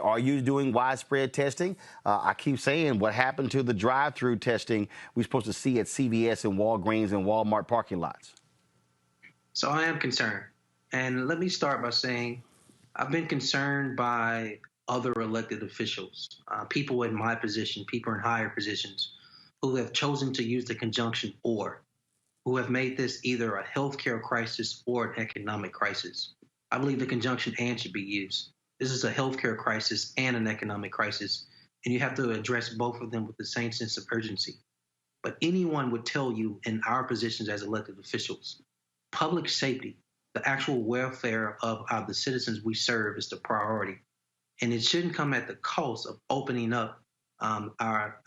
Are you doing widespread testing? I keep saying, what happened to the drive-through testing we're supposed to see at CVS and Walgreens and Walmart parking lots? So I am concerned. And let me start by saying I've been concerned by other elected officials, people in my position, people in higher positions, who have chosen to use the conjunction or, who have made this either a healthcare crisis or an economic crisis. I believe the conjunction and should be used. This is a healthcare crisis and an economic crisis, and you have to address both of them with the same sense of urgency. But anyone would tell you in our positions as elected officials, public safety, the actual welfare of the citizens we serve is the priority. And it shouldn't come at the cost of opening up our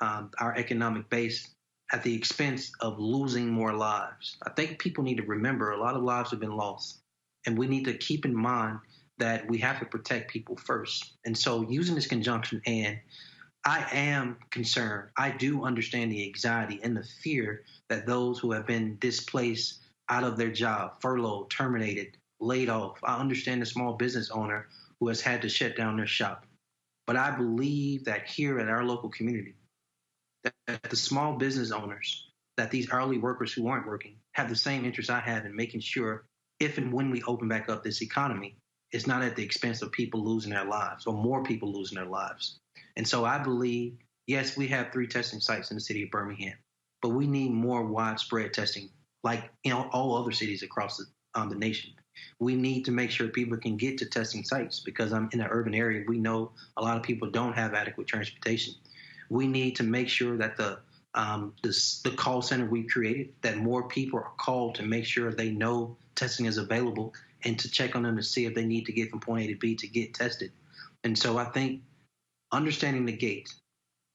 economic base at the expense of losing more lives. I think people need to remember a lot of lives have been lost. And we need to keep in mind that we have to protect people first. And so using this conjunction, and I am concerned. I do understand the anxiety and the fear that those who have been displaced out of their job, furloughed, terminated, laid off. I understand the small business owner who has had to shut down their shop. But I believe that here at our local community, that the small business owners, that these hourly workers who aren't working have the same interest I have in making sure if and when we open back up this economy, it's not at the expense of people losing their lives or more people losing their lives. And so I believe, yes, we have 3 testing sites in the city of Birmingham, but we need more widespread testing like all other cities across the nation. We need to make sure people can get to testing sites because I'm in an urban area. We know a lot of people don't have adequate transportation. We need to make sure that the call center we created, that more people are called to make sure they know testing is available and to check on them to see if they need to get from point A to B to get tested. And so I think understanding the gate,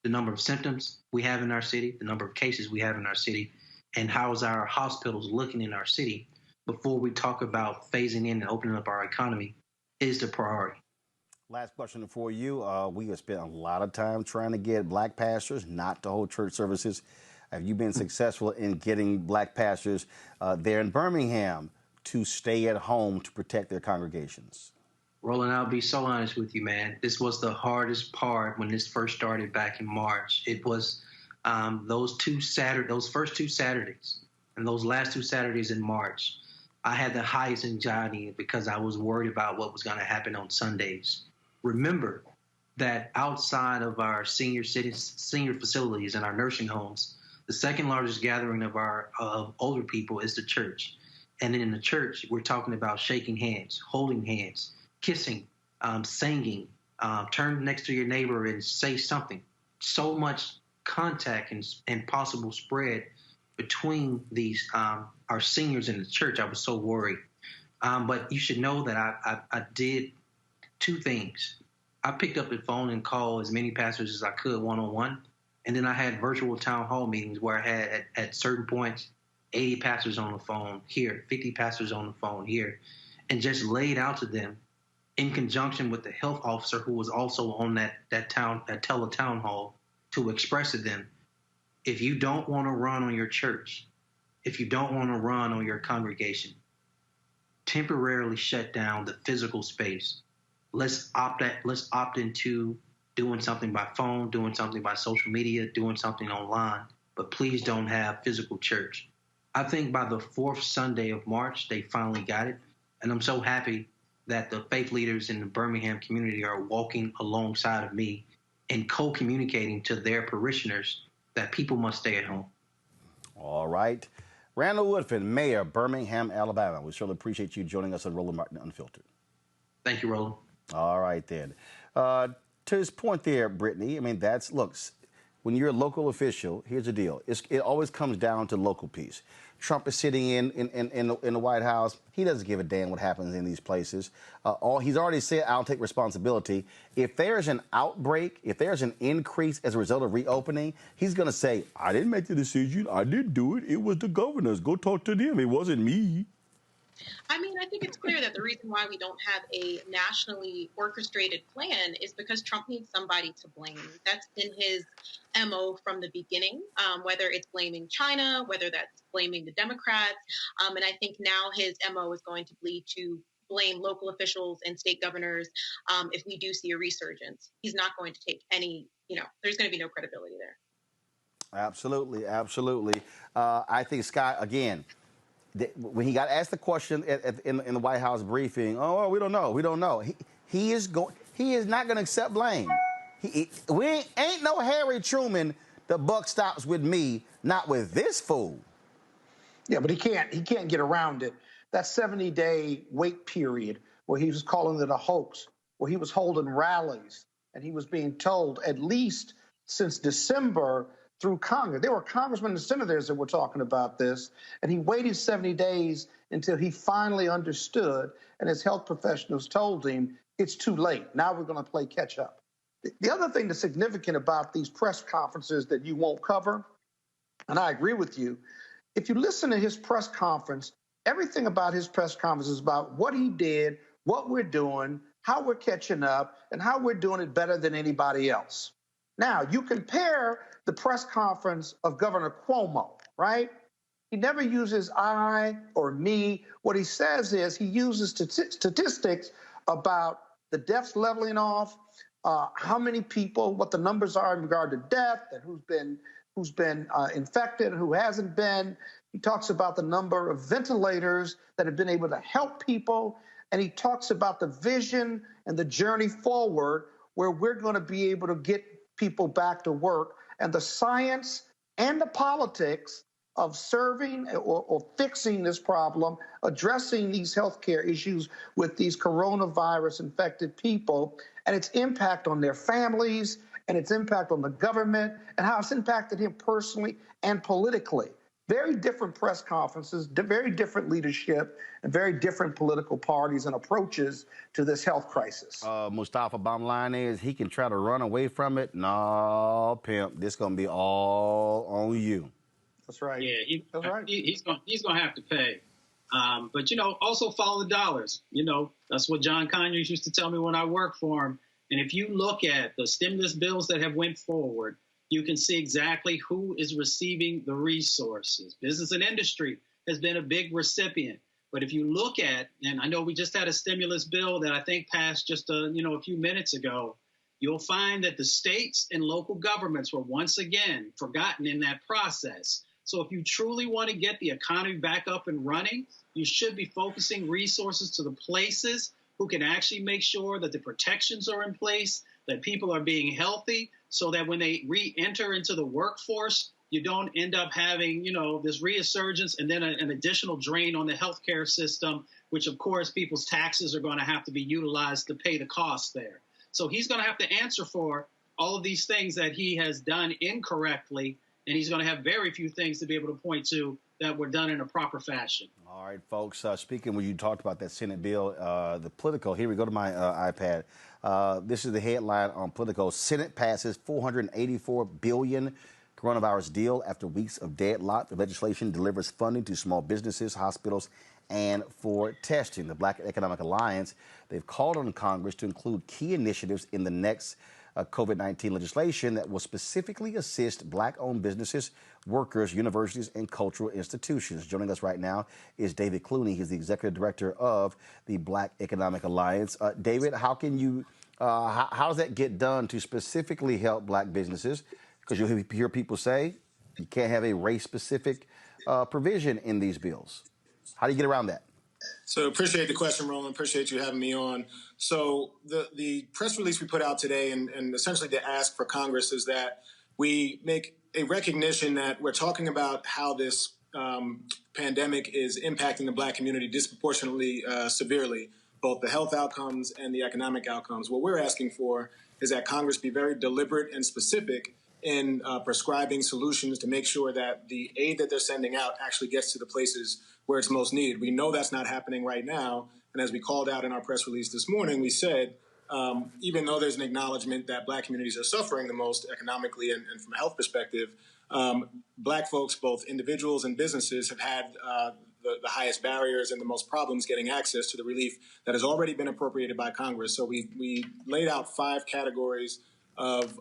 the number of symptoms we have in our city, the number of cases we have in our city, and how's our hospitals looking in our city before we talk about phasing in and opening up our economy is the priority. Last question for you. We have spent a lot of time trying to get black pastors not to hold church services. Have you been successful in getting black pastors there in Birmingham to stay at home to protect their congregations? Roland, I'll be so honest with you, man. This was the hardest part when this first started back in March. It was those first two Saturdays and those last two Saturdays in March. I had the highest anxiety because I was worried about what was going to happen on Sundays. Remember that outside of our senior facilities and our nursing homes, the second largest gathering of older people is the church. And in the church, we're talking about shaking hands, holding hands, kissing, singing, turn next to your neighbor and say something. So much contact and possible spread between these our seniors in the church. I was so worried. But you should know that I did two things. I picked up the phone and called as many pastors as I could one-on-one. And then I had virtual town hall meetings where I had at certain points 80 pastors on the phone here, 50 pastors on the phone here, and just laid out to them in conjunction with the health officer who was also on that tele-town hall to express to them, if you don't want to run on your church, if you don't want to run on your congregation, temporarily shut down the physical space. Let's opt into doing something by phone, doing something by social media, doing something online, but please don't have physical church. I think by the fourth Sunday of March, they finally got it. And I'm so happy that the faith leaders in the Birmingham community are walking alongside of me and co-communicating to their parishioners that people must stay at home. All right. Randall Woodfin, Mayor, Birmingham, Alabama. We surely appreciate you joining us on Roland Martin Unfiltered. Thank you, Roland. All right, then. To his point there, Brittany, I mean, look, when you're a local official, here's the deal. It always comes down to local piece. Trump is sitting in the White House. He doesn't give a damn what happens in these places. He's already said, I'll take responsibility. If there's an outbreak, if there's an increase as a result of reopening, he's going to say, I didn't make the decision. I didn't do it. It was the governors. Go talk to them. It wasn't me. I mean, I think it's clear that the reason why we don't have a nationally orchestrated plan is because Trump needs somebody to blame. That's been his MO from the beginning, whether it's blaming China, whether that's blaming the Democrats. And I think now his MO is going to be to blame local officials and state governors if we do see a resurgence. He's not going to take any, there's going to be no credibility there. Absolutely, absolutely. I think, Scott, again, when he got asked the question in the White House briefing, oh, we don't know. He is not going to accept blame. We ain't no Harry Truman. The buck stops with me, not with this fool. Yeah, but he can't get around it. That 70-day wait period where he was calling it a hoax, where he was holding rallies, and he was being told at least since December through Congress. There were congressmen and senators that were talking about this, and he waited 70 days until he finally understood, and his health professionals told him, it's too late. Now we're going to play catch up. The other thing that's significant about these press conferences that you won't cover, and I agree with you, if you listen to his press conference, everything about his press conference is about what he did, what we're doing, how we're catching up, and how we're doing it better than anybody else. Now, you compare the press conference of Governor Cuomo, right? He never uses I or me. What he says is he uses statistics about the deaths leveling off, how many people, what the numbers are in regard to death, and who's been infected, who hasn't been. He talks about the number of ventilators that have been able to help people, and he talks about the vision and the journey forward where we're going to be able to get people back to work, and the science and the politics of serving or fixing this problem, addressing these healthcare issues with these coronavirus-infected people, and its impact on their families, and its impact on the government, and how it's impacted him personally and politically. Very different press conferences, very different leadership, and very different political parties and approaches to this health crisis. Mustafa, bottom line is he can try to run away from it. No, pimp, this going to be all on you. That's right. Yeah, that's right. He's going to have to pay. But, also follow the dollars. That's what John Conyers used to tell me when I worked for him. And if you look at the stimulus bills that have went forward, you can see exactly who is receiving the resources. Business and industry has been a big recipient. But if you look at, and I know we just had a stimulus bill that I think passed just a few minutes ago, you'll find that the states and local governments were once again forgotten in that process. So if you truly want to get the economy back up and running, you should be focusing resources to the places who can actually make sure that the protections are in place, that people are being healthy, so that when they re-enter into the workforce, you don't end up having, this resurgence and then an additional drain on the healthcare system, which, of course, people's taxes are going to have to be utilized to pay the costs there. So he's going to have to answer for all of these things that he has done incorrectly, and he's going to have very few things to be able to point to that were done in a proper fashion. All right, folks, speaking when you talked about that Senate bill, the Politico, here we go to my iPad. This is the headline on Politico. Senate passes $484 billion coronavirus deal after weeks of deadlock. The legislation delivers funding to small businesses, hospitals, and for testing. The Black Economic Alliance, they've called on Congress to include key initiatives in the next COVID-19 legislation that will specifically assist Black-owned businesses, workers, universities, and cultural institutions. Joining us right now is David Clooney. He's the executive director of the Black Economic Alliance. David, how can you, how does that get done to specifically help Black businesses? Because you hear people say you can't have a race-specific provision in these bills. How do you get around that? So appreciate the question, Roland. Appreciate you having me on. So the press release we put out today and essentially the ask for Congress is that we make a recognition that we're talking about how this pandemic is impacting the Black community disproportionately severely, both the health outcomes and the economic outcomes. What we're asking for is that Congress be very deliberate and specific in prescribing solutions to make sure that the aid that they're sending out actually gets to the places where it's most needed. We know that's not happening right now. And as we called out in our press release this morning, we said, even though there's an acknowledgement that Black communities are suffering the most economically and from a health perspective, Black folks, both individuals and businesses, have had the highest barriers and the most problems getting access to the relief that has already been appropriated by Congress. So we laid out 5 categories of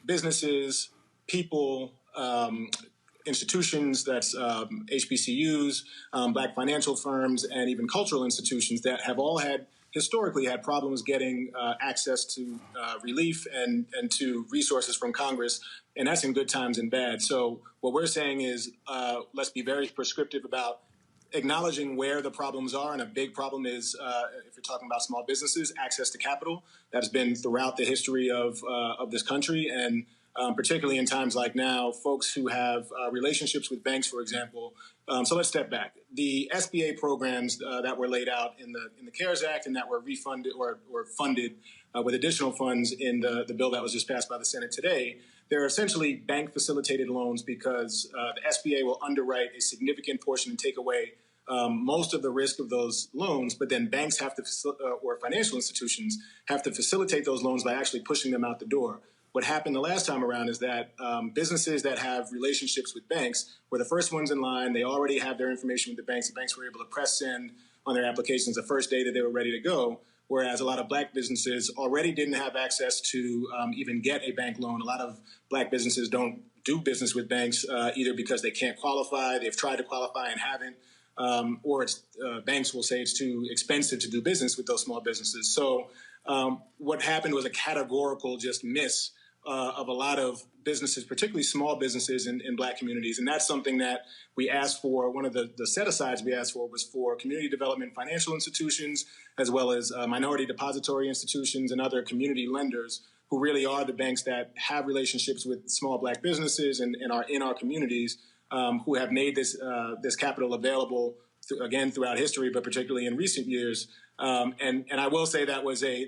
businesses, people, institutions, that's HBCUs, Black financial firms, and even cultural institutions that have all historically had problems getting access to relief and to resources from Congress, and that's in good times and bad. So what we're saying is let's be very prescriptive about acknowledging where the problems are, and a big problem is, if you're talking about small businesses, access to capital. That has been throughout the history of this country, and particularly in times like now, folks who have relationships with banks, for example. So let's step back. The SBA programs that were laid out in the CARES Act and that were refunded or funded with additional funds in the bill that was just passed by the Senate today, they're essentially bank-facilitated loans because the SBA will underwrite a significant portion and take away most of the risk of those loans, but then banks have to, or financial institutions have to facilitate those loans by actually pushing them out the door. What happened the last time around is that businesses that have relationships with banks were the first ones in line. They already have their information with the banks. The banks were able to press send on their applications the first day that they were ready to go, whereas a lot of Black businesses already didn't have access to even get a bank loan. A lot of Black businesses don't do business with banks either because they can't qualify, they've tried to qualify and haven't, or banks will say it's too expensive to do business with those small businesses. So what happened was a categorical just miss of a lot of businesses, particularly small businesses in Black communities. And that's something that we asked for. One of the set-asides we asked for was for community development financial institutions, as well as minority depository institutions and other community lenders who really are the banks that have relationships with small Black businesses and are in our communities, who have made this capital available, again, throughout history, but particularly in recent years. And I will say that was a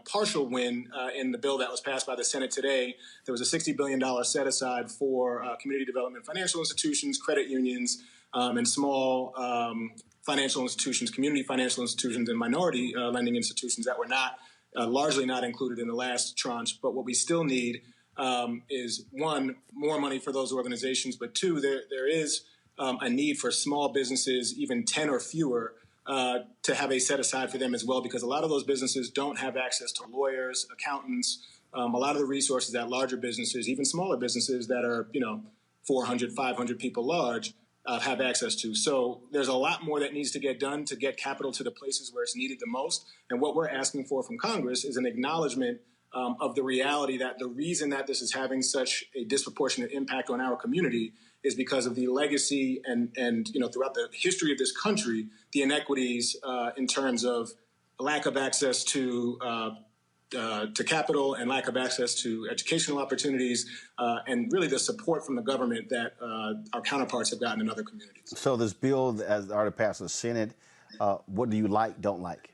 partial win in the bill that was passed by the Senate today. There was a $60 billion set aside for community development financial institutions, credit unions, and small financial institutions, community financial institutions, and minority lending institutions that were not largely not included in the last tranche. But what we still need is, one, more money for those organizations, but two, there is a need for small businesses, even 10 or fewer, to have a set aside for them as well, because a lot of those businesses don't have access to lawyers, accountants, a lot of the resources that larger businesses, even smaller businesses that are, 400, 500 people large, have access to. So there's a lot more that needs to get done to get capital to the places where it's needed the most. And what we're asking for from Congress is an acknowledgement of the reality that the reason that this is having such a disproportionate impact on our community is because of the legacy and throughout the history of this country, the inequities in terms of lack of access to capital and lack of access to educational opportunities, and really the support from the government that our counterparts have gotten in other communities. So this bill has already passed the Senate. What do you like, don't like?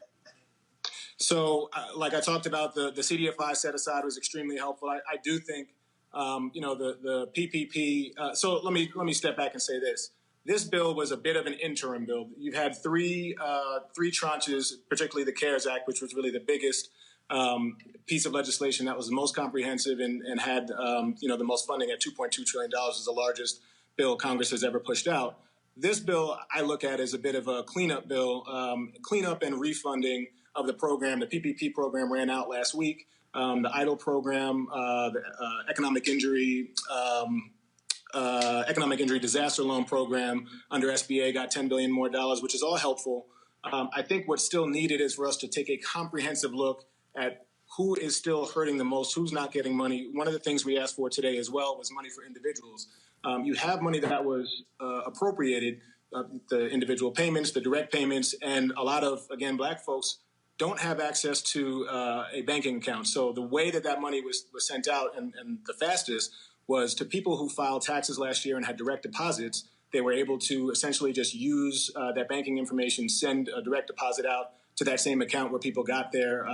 So, like I talked about, the CDFI set aside was extremely helpful. I do think, the PPP. So let me step back and say this. This bill was a bit of an interim bill. You've had three tranches, particularly the CARES Act, which was really the biggest piece of legislation that was the most comprehensive and had the most funding at $2.2 trillion, is the largest bill Congress has ever pushed out. This bill I look at as a bit of a cleanup bill, cleanup and refunding of the program. The PPP program ran out last week. The EIDL program, the economic injury disaster loan program under SBA got $10 billion more, which is all helpful. I think what's still needed is for us to take a comprehensive look at who is still hurting the most, who's not getting money. One of the things we asked for today as well was money for individuals. You have money that was appropriated, the individual payments, the direct payments, and a lot of, again, Black folks don't have access to a banking account. So the way that money was sent out and the fastest was to people who filed taxes last year and had direct deposits. They were able to essentially just use that banking information, send a direct deposit out to that same account where people got their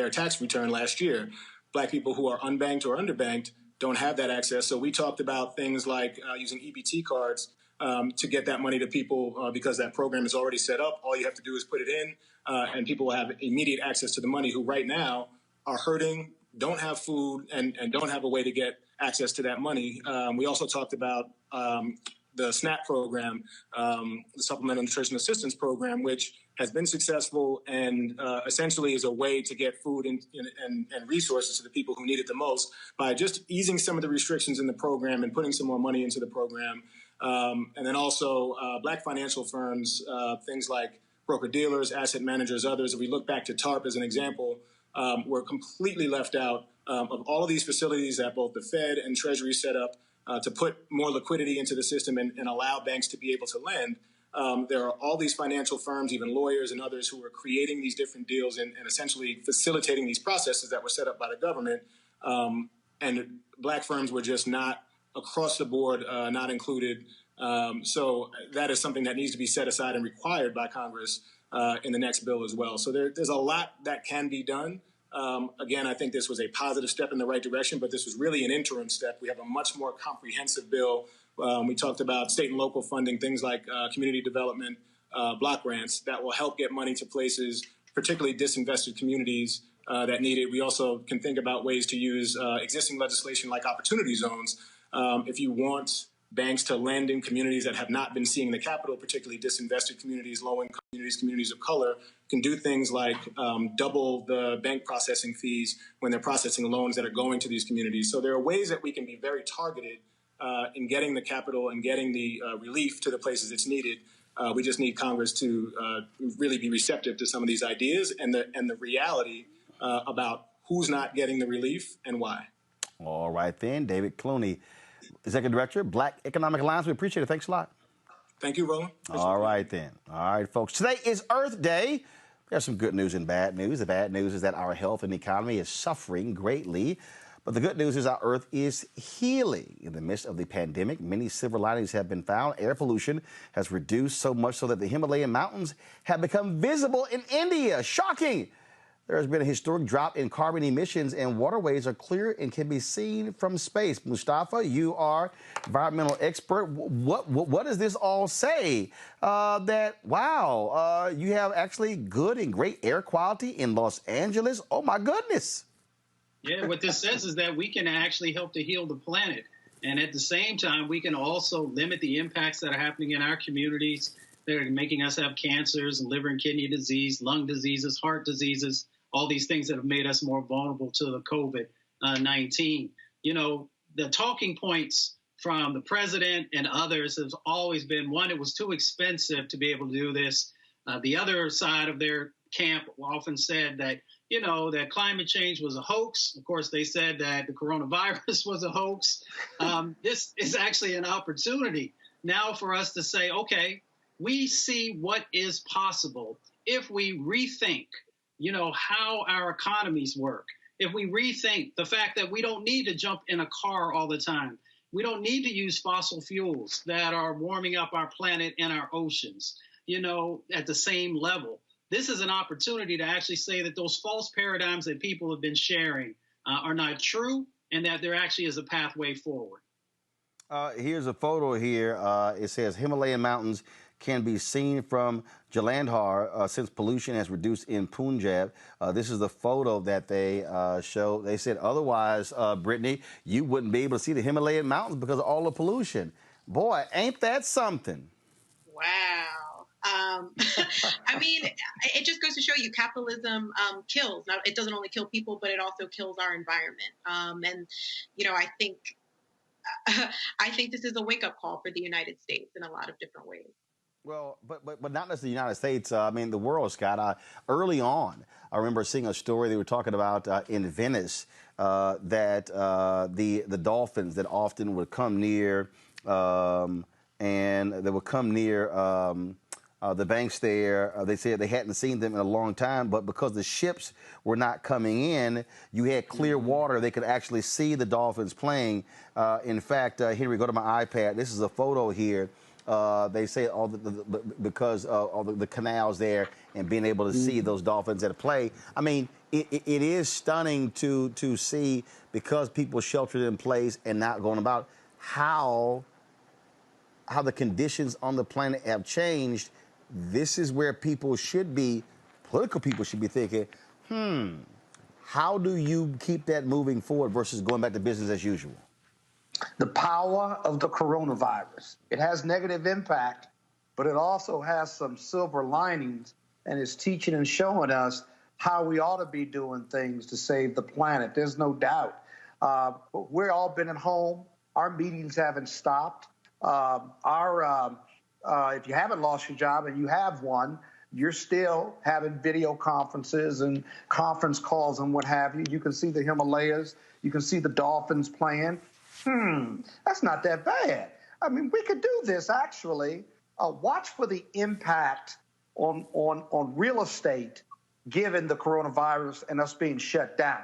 tax return last year. Black people who are unbanked or underbanked don't have that access. So we talked about things like using EBT cards to get that money to people because that program is already set up. All you have to do is put it in, and people will have immediate access to the money who right now are hurting, don't have food, and don't have a way to get access to that money. We also talked about the SNAP program, the Supplemental Nutrition Assistance Program, which has been successful and essentially is a way to get food and resources to the people who need it the most by just easing some of the restrictions in the program and putting some more money into the program. And then also Black financial firms, things like broker-dealers, asset managers, others. If we look back to TARP as an example, were completely left out of all of these facilities that both the Fed and Treasury set up to put more liquidity into the system and allow banks to be able to lend. There are all these financial firms, even lawyers and others, who are creating these different deals and essentially facilitating these processes that were set up by the government. And Black firms were just not across the board, not included. So that is something that needs to be set aside and required by Congress in the next bill as well. So there's a lot that can be done. Again, I think this was a positive step in the right direction, but this was really an interim step. We have a much more comprehensive bill. We talked about state and local funding, things like community development, block grants that will help get money to places, particularly disinvested communities that need it. We also can think about ways to use existing legislation like opportunity zones. If you want banks to lend in communities that have not been seeing the capital, particularly disinvested communities, low-income communities, communities of color, can do things like double the bank processing fees when they're processing loans that are going to these communities. So there are ways that we can be very targeted in getting the capital and getting the relief to the places it's needed. We just need Congress to really be receptive to some of these ideas and the reality about who's not getting the relief and why. All right, then. David Clooney, Executive Director, Black Economic Alliance. We appreciate it. Thanks a lot. Thank you, Roland. All right, then. All right, folks. Today is Earth Day. We have some good news and bad news. The bad news is that our health and economy is suffering greatly. But the good news is our Earth is healing. In the midst of the pandemic, many silver linings have been found. Air pollution has reduced so much so that the Himalayan mountains have become visible in India. Shocking! There has been a historic drop in carbon emissions, and waterways are clear and can be seen from space. Mustafa, you are environmental expert. What does this all say? You have actually good and great air quality in Los Angeles. Oh, my goodness. Yeah, what this says is that we can actually help to heal the planet. And at the same time, we can also limit the impacts that are happening in our communities that are making us have cancers and liver and kidney disease, lung diseases, heart diseases, all these things that have made us more vulnerable to the COVID-19. You know, the talking points from the president and others has always been, one, it was too expensive to be able to do this. The other side of their camp often said that, that climate change was a hoax. Of course, they said that the coronavirus was a hoax. This is actually an opportunity now for us to say, okay, we see what is possible if we rethink, how our economies work. If we rethink the fact that we don't need to jump in a car all the time. We don't need to use fossil fuels that are warming up our planet and our oceans, at the same level. This is an opportunity to actually say that those false paradigms that people have been sharing are not true, and that there actually is a pathway forward. Here's a photo here. It says Himalayan mountains can be seen from Jalandhar since pollution has reduced in Punjab. This is the photo that they show. They said otherwise, Brittany, you wouldn't be able to see the Himalayan mountains because of all the pollution. Boy, ain't that something? Wow. I mean, it just goes to show you capitalism kills. Now, it doesn't only kill people, but it also kills our environment. And, I think this is a wake-up call for the United States in a lot of different ways. Well, but not just the United States. I mean, the world, Scott. Early on, I remember seeing a story they were talking about in Venice that the dolphins that often would come near and they would come near the banks there. They said they hadn't seen them in a long time, but because the ships were not coming in, you had clear water. They could actually see the dolphins playing. In fact, Henry, go to my iPad. This is a photo here. They say all because all the canals there and being able to see those dolphins at play. I mean, it is stunning to see, because people sheltered in place and not going about, how the conditions on the planet have changed. This is where people should be, political people should be thinking, how do you keep that moving forward versus going back to business as usual? The power of the coronavirus. It has negative impact, but it also has some silver linings, and it's teaching and showing us how we ought to be doing things to save the planet. There's no doubt. We've all been at home. Our meetings haven't stopped. If you haven't lost your job and you have one, you're still having video conferences and conference calls and what have you. You can see the Himalayas. You can see the dolphins playing. That's not that bad. I mean, we could do this, actually. Watch for the impact on real estate given the coronavirus and us being shut down.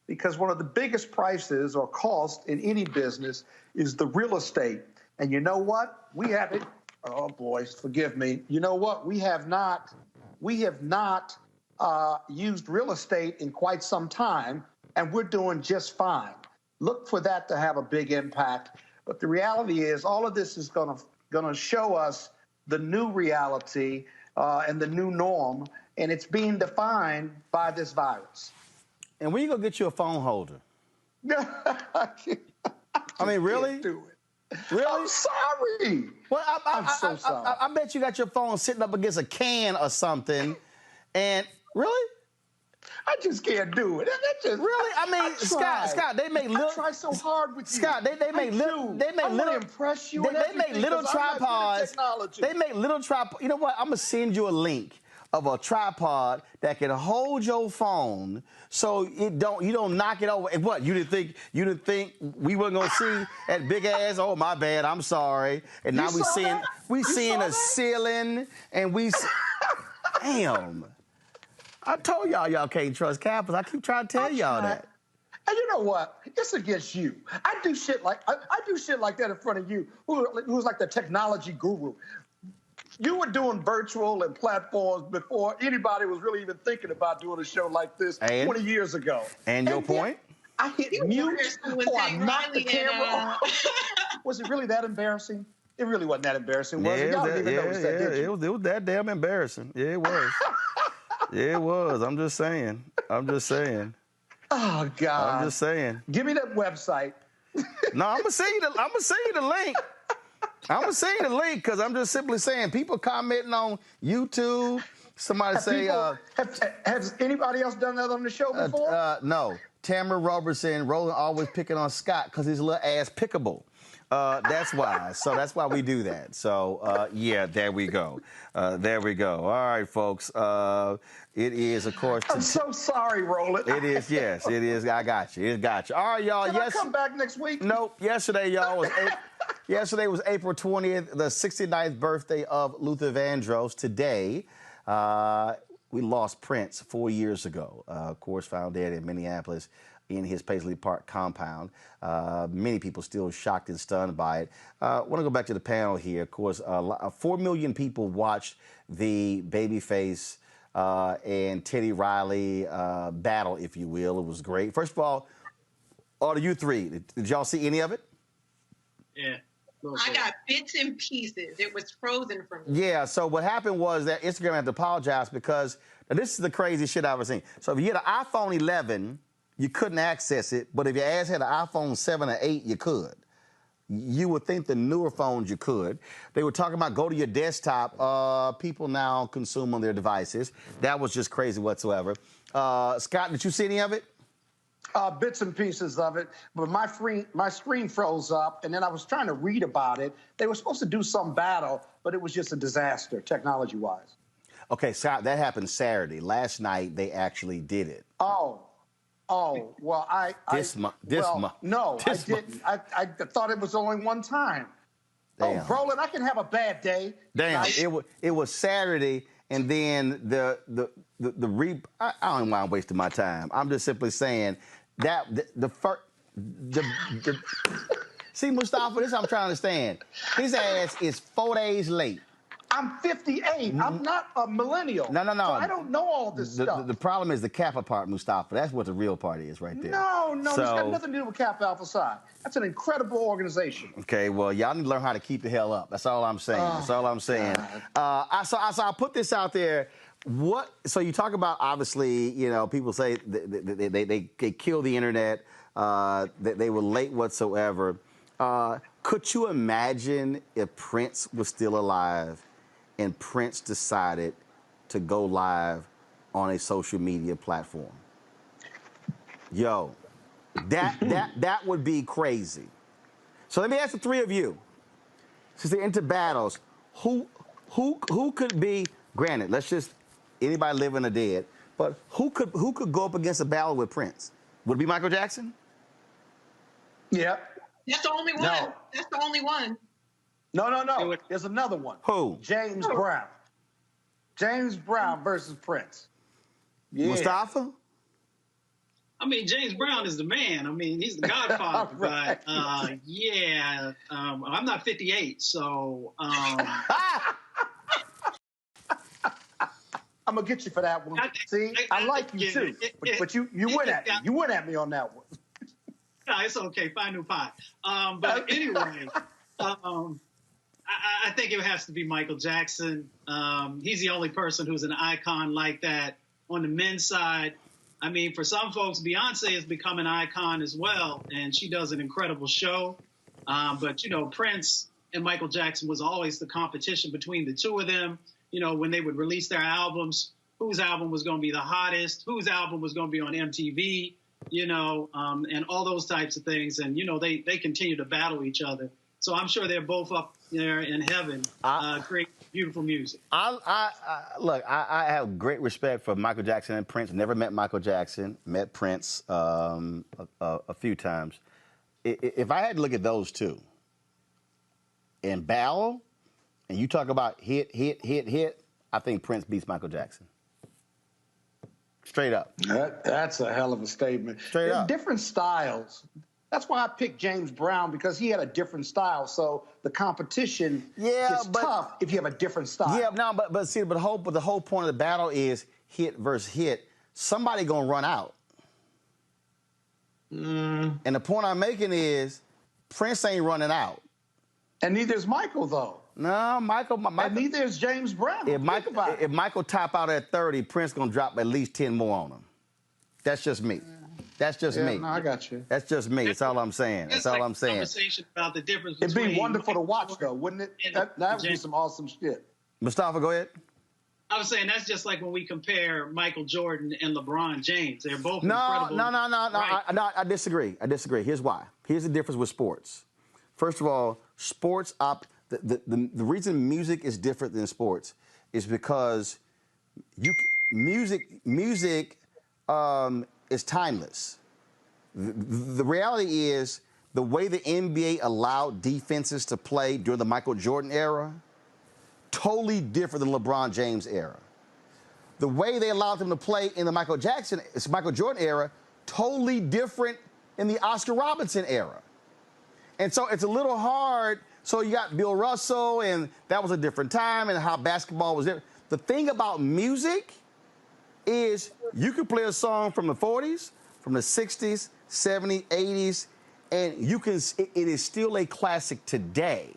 Because one of the biggest prices or costs in any business is the real estate. And you know what? We have it. Oh, boy, forgive me. You know what? We have not used real estate in quite some time, and we're doing just fine. Look for that to have a big impact. But the reality is all of this is going to show us the new reality and the new norm, and it's being defined by this virus. And when you go get you a phone holder? I mean, really? Do it. Really? I'm sorry. Well, I'm so sorry. I bet you got your phone sitting up against a can or something. And really? I just can't do it. Really? I mean, Scott, they make little. I try so hard with you. Scott, they make little. They make little. Impress you. They make little tripods. They make little tripods. You know what? I'm gonna send you a link of a tripod that can hold your phone so you don't knock it over. And what, you didn't think we weren't gonna see that big ass? Oh, my bad, I'm sorry. And now we seeing a ceiling, and damn. I told y'all can't trust Capitals. I keep trying to tell y'all that. And you know what? It's against you. I do shit like that in front of you, who's like the technology guru. You were doing virtual and platforms before anybody was really even thinking about doing a show like this 20 years ago. And your point? I hit mute. I knocked the camera off. Was it really that embarrassing? It really wasn't that embarrassing, was it? Y'all didn't even notice that, did you? It was that damn embarrassing. Yeah, it was. Yeah, it was. I'm just saying. Oh, God. I'm just saying. Give me that website. No, I'm gonna send you the link. I'm gonna send you the link because I'm just simply saying, people commenting on YouTube. Somebody has anybody else done that on the show before? No. Tamara Robertson, Roland always picking on Scott because he's a little ass pickable. That's why. So that's why we do that. So, yeah, there we go. There we go. All right, folks. It is, of course. I'm so sorry, Roland. It is, yes. It is. I got you. It got you. All right, y'all. Can I come back next week? Nope. Yesterday, y'all, yesterday was April 20th, the 69th birthday of Luther Vandross. Today, we lost Prince 4 years ago. Of course, found dead in Minneapolis in his Paisley Park compound. Many people still shocked and stunned by it. I want to go back to the panel here. Of course, 4 million people watched the Babyface and Teddy Riley battle, if you will. It was great. First of all of you three, did y'all see any of it? Yeah. I got bits and pieces. It was frozen from me. Yeah, so what happened was that Instagram had to apologize because, now this is the crazy shit I've ever seen. So if you had an iPhone 11, you couldn't access it, but if your ass had an iPhone 7 or 8, you could. You would think the newer phones you could. They were talking about go to your desktop. People now consume on their devices. That was just crazy whatsoever. Scott, did you see any of it? Bits and pieces of it, but my screen froze up, and then I was trying to read about it. They were supposed to do some battle, but it was just a disaster, technology-wise. Okay, so that happened Saturday. Last night, they actually did it. Oh, well, I didn't. I thought it was only one time. Damn. Oh, Roland, I can have a bad day. Damn, it was Saturday, and then I don't mind wasting my time. I'm just simply saying that see, Mustafa, this is what I'm trying to understand. His ass is 4 days late. I'm 58. I'm not a millennial. No. So I don't know all this stuff. The problem is the Kappa part, Mustafa. That's what the real part is right there. No, it's got nothing to do with Kappa Alpha Psi. That's an incredible organization. Okay, well, y'all need to learn how to keep the hell up. That's all I'm saying. That's all I'm saying. I put this out there. So you talk about, obviously, people say they kill the internet, that they were late whatsoever. Could you imagine if Prince was still alive and Prince decided to go live on a social media platform? Yo, that would be crazy. So let me ask the three of you, since they're into battles, who could be, granted, let's just, anybody living or dead, but who could go up against a battle with Prince? Would it be Michael Jackson? Yep. That's the only one. No. That's the only one. No. There's another one. Who? James Brown. James Brown versus Prince. Yeah. Mustafa? I mean, James Brown is the man. I mean, he's the godfather. Right. But, I'm not 58, so... I'm going to get you for that one. I like you, too. But you went at me. You went at me on that one. No, it's okay. Find new pie. But anyway, I think it has to be Michael Jackson. He's the only person who's an icon like that on the men's side. I mean, for some folks, Beyonce has become an icon as well, and she does an incredible show. But, Prince and Michael Jackson was always the competition between the two of them. When they would release their albums, whose album was going to be the hottest, whose album was going to be on MTV, and all those types of things. And, they continue to battle each other. So I'm sure they're both up there in heaven, creating beautiful music. Look, I have great respect for Michael Jackson and Prince. Never met Michael Jackson, met Prince a few times. If I had to look at those two and battle, and you talk about hit, I think Prince beats Michael Jackson. Straight up. That's a hell of a statement. Straight up. Different styles. That's why I picked James Brown, because he had a different style. So the competition is tough if you have a different style. Yeah, no, but the whole point of the battle is hit versus hit. Somebody gonna run out. And the point I'm making is Prince ain't running out. And neither is Michael, though. No, Michael. And neither is James Brown. If Michael top out at 30, Prince gonna drop at least 10 more on him. That's just me. That's just me. No, I got you. That's just me. That's all I'm saying. That's all I'm saying. Conversation about the difference It'd between... be wonderful to watch, though, wouldn't it? That would be some awesome shit. Mustafa, go ahead. I was saying that's just like when we compare Michael Jordan and LeBron James. They're both incredible. No. I disagree. Here's why. Here's the difference with sports. First of all, sports the reason music is different than sports is because music is timeless. The reality is the way the NBA allowed defenses to play during the Michael Jordan era, totally different than LeBron James era. The way they allowed them to play in the Michael Jordan era, totally different in the Oscar Robertson era. And so it's a little hard. So you got Bill Russell, and that was a different time, and how basketball was different. The thing about music is you can play a song from the 40s, from the 60s, 70s, 80s, and it is still a classic today.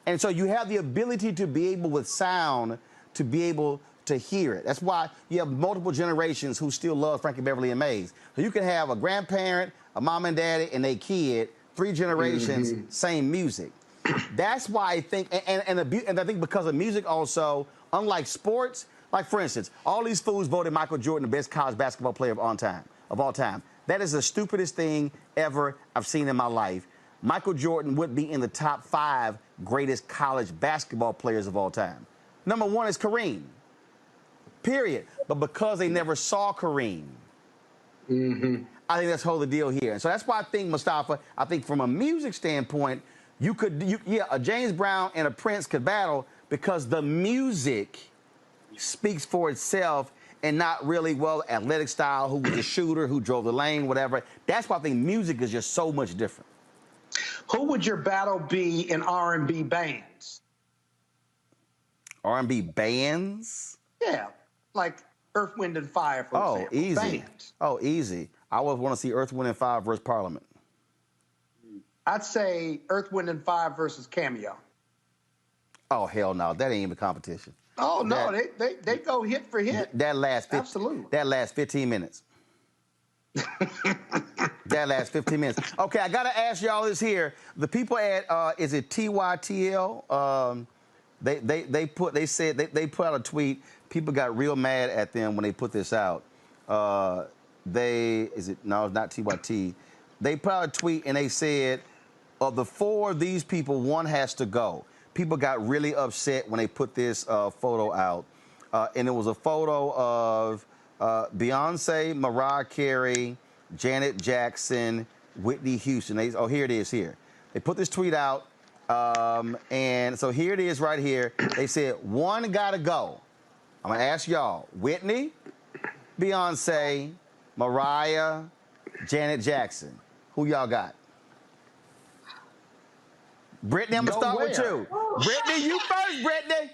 And so you have the ability to be able, with sound, to be able to hear it. That's why you have multiple generations who still love Frankie Beverly and Maze. So you can have a grandparent, a mom and daddy, and a kid, 3 generations, same music. That's why I think, and I think because of music also, unlike sports, like for instance, all these fools voted Michael Jordan the best college basketball player of all time. That is the stupidest thing ever I've seen in my life. Michael Jordan would be in the top 5 greatest college basketball players of all time. Number 1 is Kareem. Period. But because they never saw Kareem, I think that's the whole deal here. And so that's why I think, Mustafa, I think from a music standpoint, a James Brown and a Prince could battle because the music speaks for itself and not really, athletic style, who was the shooter, who drove the lane, whatever. That's why I think music is just so much different. Who would your battle be in R&B bands? R&B bands? Yeah, like Earth, Wind, and Fire, for example. Easy. Bands. Oh, easy. I would want to see Earth, Wind, and Fire versus Parliament. I'd say Earth, Wind, and Fire versus Cameo. Oh, hell no. That ain't even competition. Oh, no. They go hit for hit. That lasts Absolutely. That lasts 15 minutes. That lasts 15 minutes. Okay, I got to ask y'all this here. The people at, is it TYTL? They put out a tweet. People got real mad at them when they put this out. No, it's not TYT. They put out a tweet and they said, of the 4 of these people, 1 has to go. People got really upset when they put this photo out. And it was a photo of Beyonce, Mariah Carey, Janet Jackson, Whitney Houston. Here it is here. They put this tweet out. And so here it is right here. They said, 1 got to go. I'm going to ask y'all, Whitney, Beyonce, Mariah, Janet Jackson. Who y'all got? Brittany, I'm going to start with you. Brittany, you first, Brittany.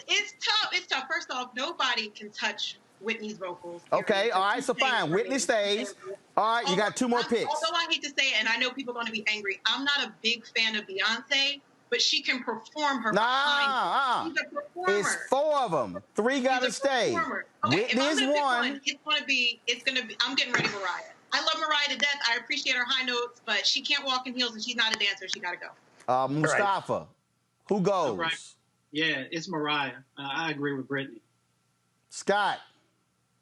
It's tough. It's tough. First off, nobody can touch Whitney's vocals. Okay, all right, so fine. Whitney stays. All right, you got 2 more picks. Although I hate to say it, and I know people are going to be angry, I'm not a big fan of Beyonce, but she can perform her behind. She's a performer. It's 4 of them. 3 got to stay. Okay, Whitney is 1. It's going to be, I'm getting ready, Mariah. I love Mariah to death. I appreciate her high notes, but she can't walk in heels and she's not a dancer. She got to go. Mustafa, who goes? Right. Yeah, it's Mariah. I agree with Brittany. Scott.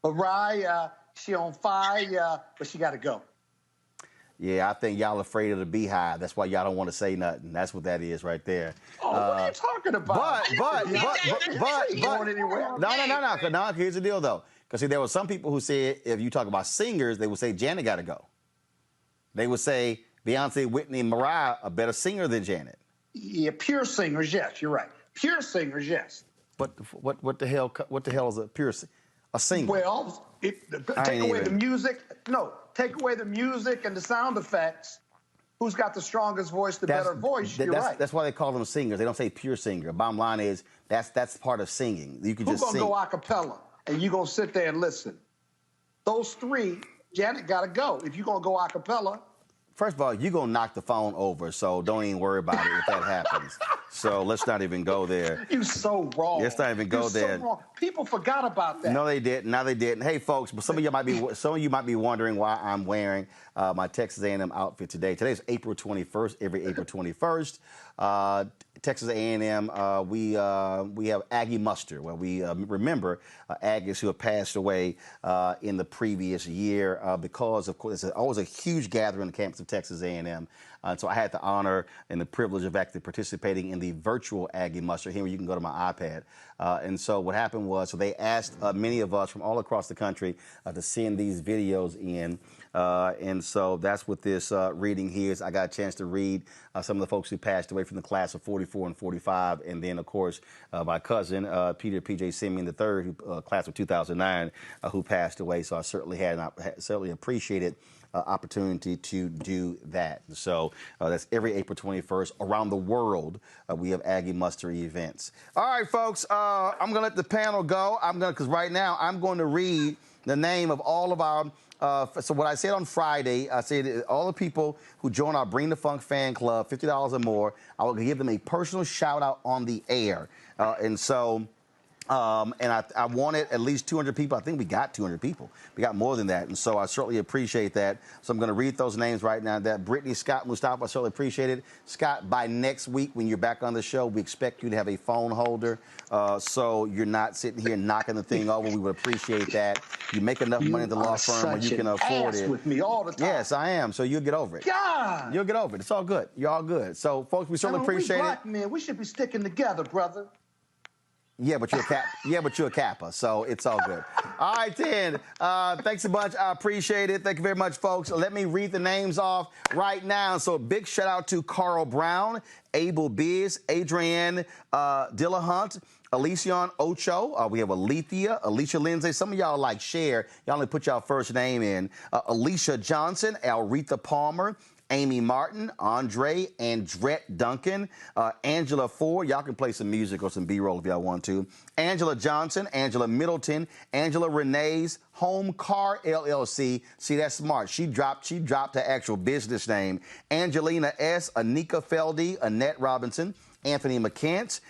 Mariah, she on fire, but she got to go. Yeah, I think y'all afraid of the beehive. That's why y'all don't want to say nothing. That's what that is right there. Oh, what are you talking about? But no. Here's the deal, though. Because, see, there were some people who said if you talk about singers, they would say Janet got to go. They would say Beyonce, Whitney, and Mariah are better singer than Janet. Yeah, pure singers, yes, you're right. Pure singers, yes. But what the hell is a singer? Well, take away the music. No, take away the music and the sound effects. Who's got the strongest voice, the better voice? You're right. That's why they call them singers. They don't say pure singer. Bottom line is that's part of singing. You can Who's just sing. Who's going to go a cappella and you're going to sit there and listen? Those 3, Janet got to go. If you're going to go a cappella. First of all, you're going to knock the phone over, so don't even worry about it if that happens. So let's not even go there. You're so wrong. Let's not even go there. So wrong. People forgot about that. No, they didn't. No, they didn't. Hey, folks, but some of you might be wondering why I'm wearing my Texas A&M outfit today. Today is April 21st, every April 21st. Texas A&M, we have Aggie muster, where we remember Aggies who have passed away in the previous year because, of course, it's always a huge gathering on the campus of Texas A&M. So I had the honor and the privilege of actually participating in the virtual Aggie muster. Here you can go to my iPad. And so what happened was, so they asked many of us from all across the country to send these videos in. And so that's what this reading here is. I got a chance to read some of the folks who passed away from the class of 44 and 45. And then, of course, my cousin, Peter P.J. Simeon III, who, class of 2009, who passed away. So I certainly certainly appreciated opportunity to do that. So that's every April 21st around the world. We have Aggie muster events. All right, folks, I'm going to let the panel go. Because right now I'm going to read the name of all of our so what I said on Friday, I said all the people who join our Bring the Funk fan club, $50 or more, I will give them a personal shout out on the air. And I wanted at least 200 people. I think we got 200 people. We got more than that. And so I certainly appreciate that. So I'm going to read those names right now. That Brittany, Scott, Mustafa, I certainly appreciate it. Scott, by next week when you're back on the show, we expect you to have a phone holder so you're not sitting here knocking the thing over. We would appreciate that. You make enough money at the law firm where you can afford it. With me all the time. Yes, I am. So you'll get over it. God! You'll get over it. It's all good. You're all good. So, folks, we certainly appreciate we black men, we should be sticking together, brother. Yeah, but you're a Kappa, so it's all good. All right, then. Thanks a bunch. I appreciate it. Thank you very much, folks. Let me read the names off right now. So big shout out to Carl Brown, Abel Biz, Adrienne Dillahunt, Alicia Ocho. We have Alethea, Alicia Lindsay. Some of y'all like Cher. Y'all only put y'all first name in. Alicia Johnson, Alretha Palmer, Amy Martin, Andre, Andrette Duncan, Angela Ford. Y'all can play some music or some B-roll if y'all want to. Angela Johnson, Angela Middleton, Angela Renee's Home Car LLC. See, that's smart. She dropped her actual business name. Angelina S., Anika Feldy, Annette Robinson, Anthony McCants,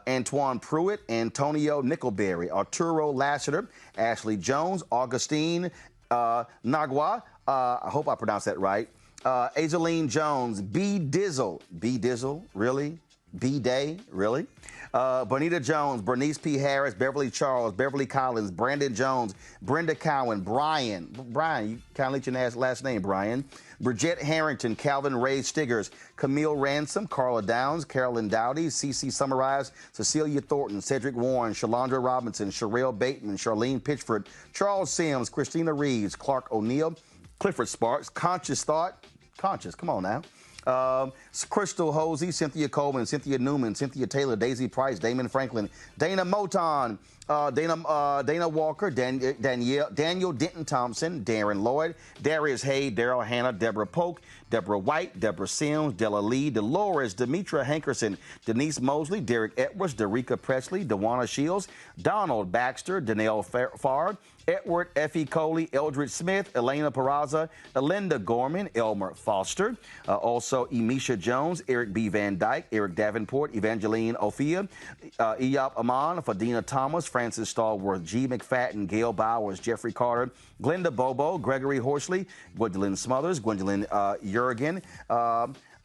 Antoine Pruitt, Antonio Nickelberry, Arturo Lassiter, Ashley Jones, Augustine Nagua. I hope I pronounced that right. Azaline Jones, B. Dizzle, really? B. Day, really? Bonita Jones, Bernice P. Harris, Beverly Charles, Beverly Collins, Brandon Jones, Brenda Cowan, Brian, you kind of let your last name, Brian. Bridget Harrington, Calvin Ray Stiggers, Camille Ransom, Carla Downs, Carolyn Dowdy, C.C. Summarize, Cecilia Thornton, Cedric Warren, Shalandra Robinson, Sherelle Bateman, Charlene Pitchford, Charles Sims, Christina Reeves, Clark O'Neill, Clifford Sparks, Conscious, come on now. Crystal Hosey, Cynthia Coleman, Cynthia Newman, Cynthia Taylor, Daisy Price, Damon Franklin, Dana Moton, Dana Walker, Daniel Denton Thompson, Darren Lloyd, Darius Hay, Daryl Hannah, Deborah Polk, Deborah White, Deborah Sims, Della Lee, Dolores, Demetra Hankerson, Denise Mosley, Derek Edwards, Derica Presley, Dewana Shields, Donald Baxter, Danelle Farr, Edward Effie Coley, Eldridge Smith, Elena Peraza, Elinda Gorman, Elmer Foster, also Emisha Jones, Eric B. Van Dyke, Eric Davenport, Evangeline Ophia, Iyop Amon, Fadina Thomas, Francis Stallworth, G. McFadden, Gail Bowers, Jeffrey Carter, Glenda Bobo, Gregory Horsley, Gwendolyn Smothers, Gwendolyn Jurgen,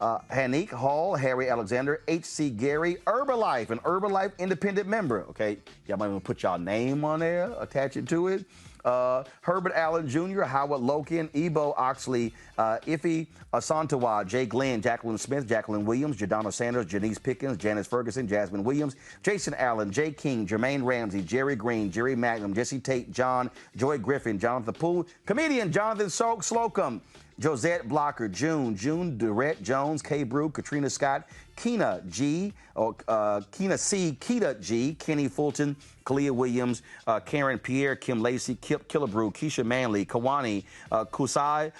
Hanik Hall, Harry Alexander, H.C. Gary, Herbalife, an Herbalife independent member. Okay, y'all might want to put y'all name on there, attach it to it. Herbert Allen Jr., Howard Loken, Ebo Oxley, Ife Asantawa, Jay Glenn, Jacqueline Smith, Jacqueline Williams, Jadonna Sanders, Janice Pickens, Janice Ferguson, Jasmine Williams, Jason Allen, Jay King, Jermaine Ramsey, Jerry Green, Jerry Magnum, Jesse Tate, John, Joy Griffin, Jonathan Poole, comedian Jonathan Slocum, Josette Blocker, June Durrett Jones, Kay Brew, Katrina Scott, Keena C, Keita G, Kenny Fulton, Kalia Williams, Karen Pierre, Kim Lacey, Kip Killebrew, Keisha Manley, Kawani, Kusai,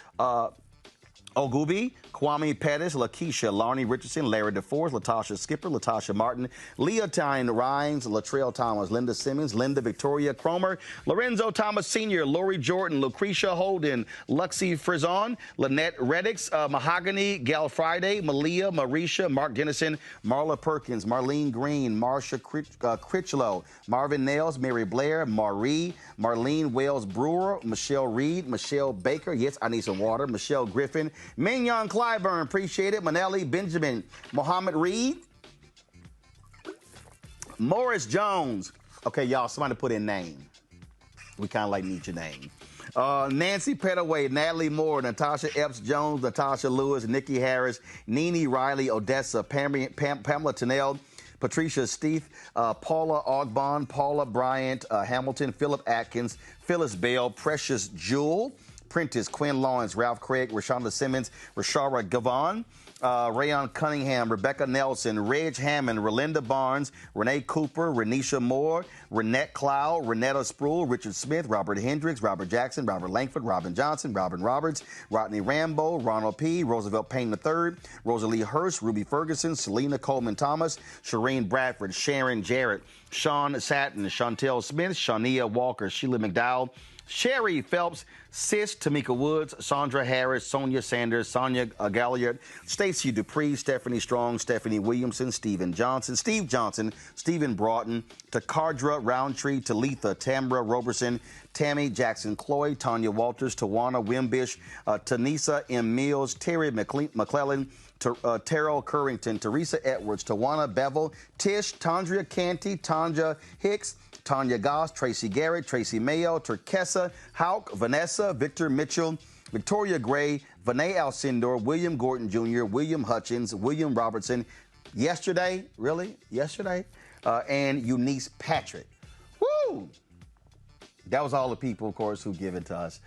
Ogubi, Kwame Pettis, Lakeisha, Larney Richardson, Larry DeForest, Latasha Skipper, Latasha Martin, Leotine Rhines, Latrell Thomas, Linda Simmons, Linda Victoria Cromer, Lorenzo Thomas Sr., Lori Jordan, Lucretia Holden, Luxie Frizon, Lynette Reddix, Mahogany, Gal Friday, Malia, Marisha, Mark Dennison, Marla Perkins, Marlene Green, Marsha Critchlow, Marvin Nails, Mary Blair, Marie, Marlene Wells Brewer, Michelle Reed, Michelle Baker, yes, I need some water, Michelle Griffin, Mignon Clyburn, appreciate it. Manelli Benjamin. Mohammed Reed. Morris Jones. Okay, y'all, somebody put in name. We kind of like need your name. Nancy Pettaway, Natalie Moore, Natasha Epps Jones, Natasha Lewis, Nikki Harris, Nene Riley, Odessa, Pamela Tennell, Patricia Steeth, Paula Ogbon, Paula Bryant, Hamilton, Philip Atkins, Phyllis Bell, Precious Jewel, Prentice, Quinn Lawrence, Ralph Craig, Rashonda Simmons, Rashara Gavon, Rayon Cunningham, Rebecca Nelson, Reg Hammond, Relinda Barnes, Renee Cooper, Renisha Moore, Renette Cloud, Renetta Spruill, Richard Smith, Robert Hendricks, Robert Jackson, Robert Langford, Robin Johnson, Robin Roberts, Rodney Rambo, Ronald P., Roosevelt Payne III, Rosalie Hurst, Ruby Ferguson, Selena Coleman Thomas, Shireen Bradford, Sharon Jarrett, Sean Satin, Chantel Smith, Shania Walker, Sheila McDowell, Sherry Phelps, Sis, Tamika Woods, Sandra Harris, Sonia Sanders, Sonia Galliard, Stacey Dupree, Stephanie Strong, Stephanie Williamson, Stephen Johnson, Steve Johnson, Stephen Broughton, Takardra Roundtree, Talitha, Tamra Roberson, Tammy Jackson Cloy, Tanya Walters, Tawana Wimbish, Tanisa M. Mills, Terry McClellan, Terrell Currington, Teresa Edwards, Tawana Bevel, Tish, Tandria Canty, Tanja Hicks, Tanya Goss, Tracy Garrett, Tracy Mayo, Turkessa, Hauk, Vanessa, Victor Mitchell, Victoria Gray, Vinay Alcindor, William Gordon Jr., William Hutchins, William Robertson, yesterday, and Eunice Patrick. Woo! That was all the people, of course, who give it to us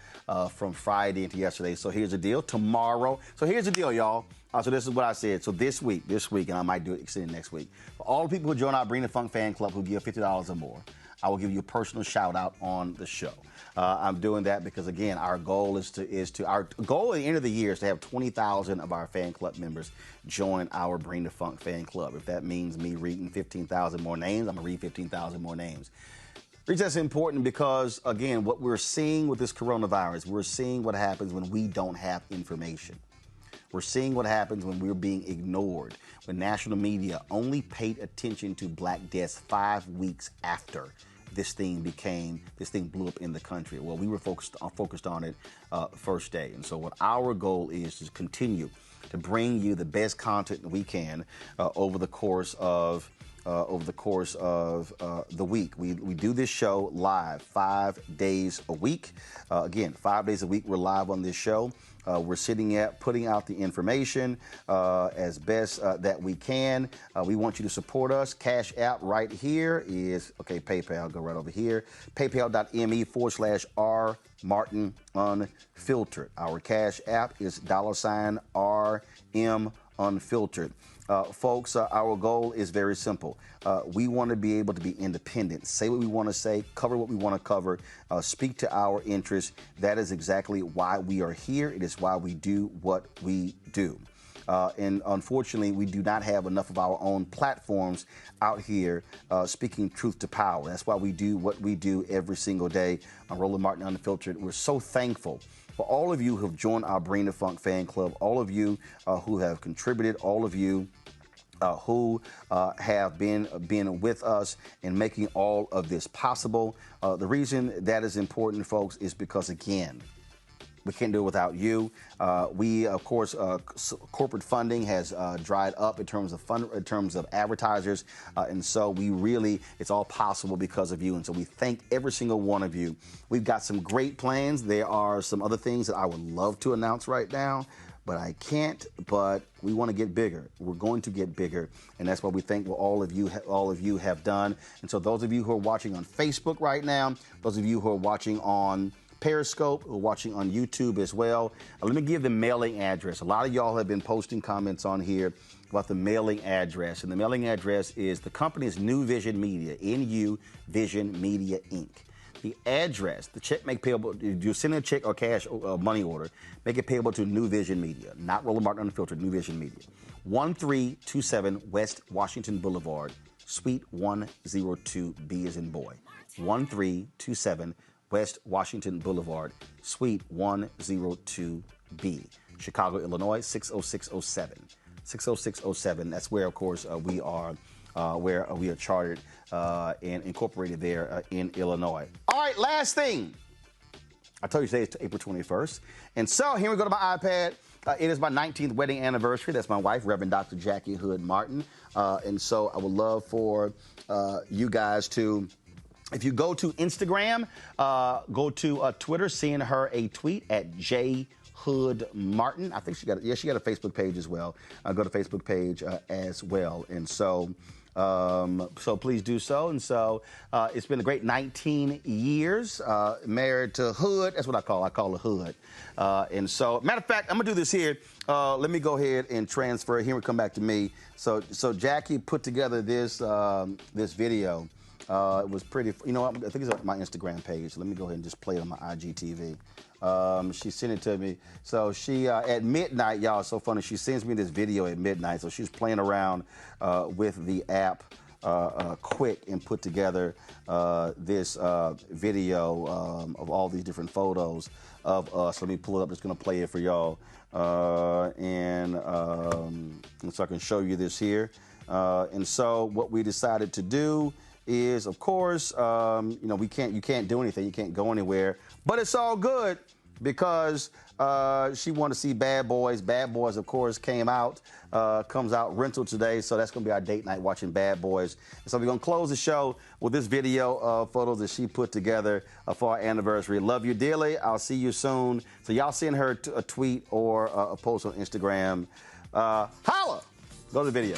from Friday into yesterday. So here's the deal. Tomorrow. So here's the deal, y'all. So this is what I said. So this week, and I might do it extended next week. For all the people who join our Bring the Funk fan club who give $50 or more, I will give you a personal shout out on the show. I'm doing that because, again, our goal at the end of the year is to have 20,000 of our fan club members join our Bring the Funk fan club. If that means me reading 15,000 more names, I'm going to read 15,000 more names. The reason that's important because, again, what we're seeing with this coronavirus, we're seeing what happens when we don't have information. We're seeing what happens when we're being ignored, when national media only paid attention to Black deaths 5 weeks after this thing blew up in the country. Well, we were focused on it first day. And so what our goal is to continue to bring you the best content we can over the course of the week. We do this show live 5 days a week. Again, 5 days a week we're live on this show. We're putting out the information as best that we can. We want you to support us. Cash App right here is, PayPal, go right over here. PayPal.me/R Martin Unfiltered. Our Cash App is $RM Unfiltered. Folks, our goal is very simple. We want to be able to be independent, say what we want to say, cover what we want to cover, speak to our interests. That is exactly why we are here. It is why we do what we do. And unfortunately, we do not have enough of our own platforms out here speaking truth to power. That's why we do what we do every single day on Roland Martin Unfiltered. We're so thankful for all of you who have joined our Bring the Funk fan club, all of you who have contributed, all of you who have been with us in making all of this possible. The reason that is important, folks, is because, again, we can't do it without you. We, of course, corporate funding has dried up in terms of advertisers, and so it's all possible because of you. And so we thank every single one of you. We've got some great plans. There are some other things that I would love to announce right now, but I can't. But we want to get bigger. We're going to get bigger, and that's what we thank what all of you have done. And so those of you who are watching on Facebook right now, those of you who are watching on Periscope, who are watching on YouTube as well. Let me give the mailing address. A lot of y'all have been posting comments on here about the mailing address. And the mailing address is the company's New Vision Media, NU Vision Media, Inc. The address, the check make payable, you send a check or cash or money order, make it payable to New Vision Media, not Roland Martin Unfiltered, New Vision Media. 1327 West Washington Boulevard, Suite 102B as in boy. 1327 West Washington Boulevard, Suite 102B, Chicago, Illinois, 60607. 60607, that's where, of course, we are chartered and incorporated there in Illinois. All right, last thing. I told you today is April 21st. And so here we go to my iPad. It is my 19th wedding anniversary. That's my wife, Reverend Dr. Jackie Hood Martin. And so I would love for you guys to, if you go to Instagram, go to Twitter, send her a tweet at Hood Martin. I think she got a Facebook page as well. Go to Facebook page as well. And so, so please do so. And so it's been a great 19 years married to Hood. That's what I call her Hood. And so, matter of fact, I'm gonna do this here. Let me go ahead and transfer. Here we come back to me. So Jackie put together this this video. It was pretty. You know what? I think it's on my Instagram page. Let me go ahead and just play it on my IGTV. She sent it to me. So she, at midnight, y'all, it's so funny. She sends me this video at midnight. So she's playing around with the app quick and put together this video of all these different photos of us. Let me pull it up. Just going to play it for y'all. And so I can show you this here. And so what we decided to do is, of course, you know, you can't do anything. You can't go anywhere. But it's all good because she wanted to see Bad Boys. Bad Boys, of course, comes out rental today. So that's going to be our date night, watching Bad Boys. And so we're going to close the show with this video of photos that she put together for our anniversary. Love you dearly. I'll see you soon. So y'all send her a tweet or a post on Instagram. Holla! Go to the video.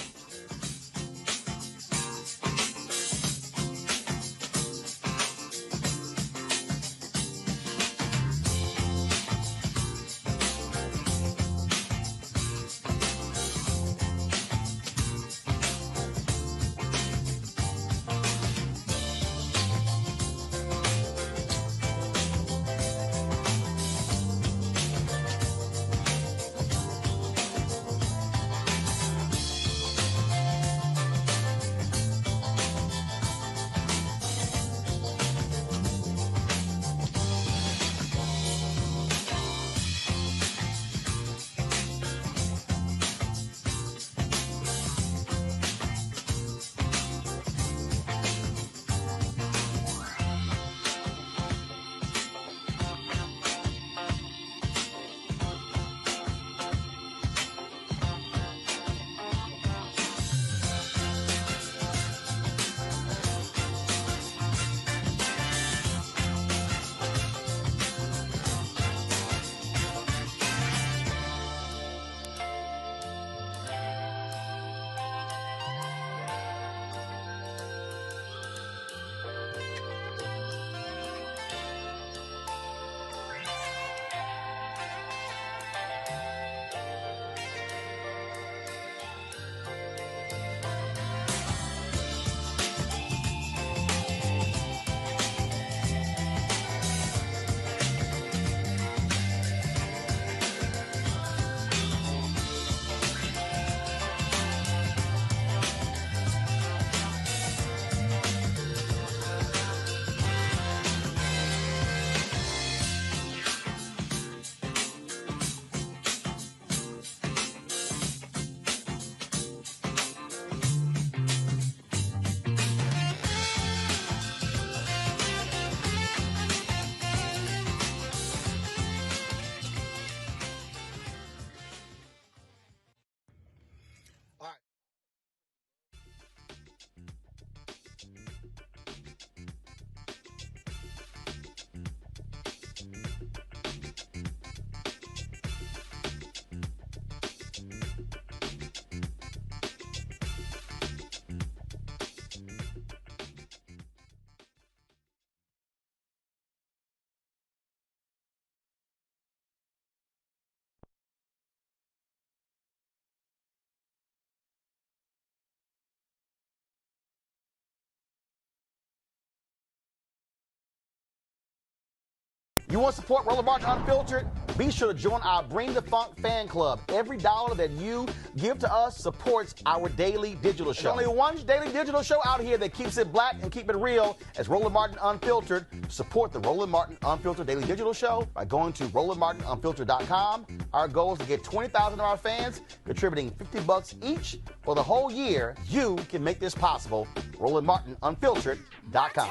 You want to support Roland Martin Unfiltered? Be sure to join our Bring the Funk fan club. Every dollar that you give to us supports our daily digital show. There's only one daily digital show out here that keeps it black and keep it real as Roland Martin Unfiltered. Support the Roland Martin Unfiltered daily digital show by going to RolandMartinUnfiltered.com. Our goal is to get 20,000 of our fans contributing $50 each for the whole year. You can make this possible. RolandMartinUnfiltered.com.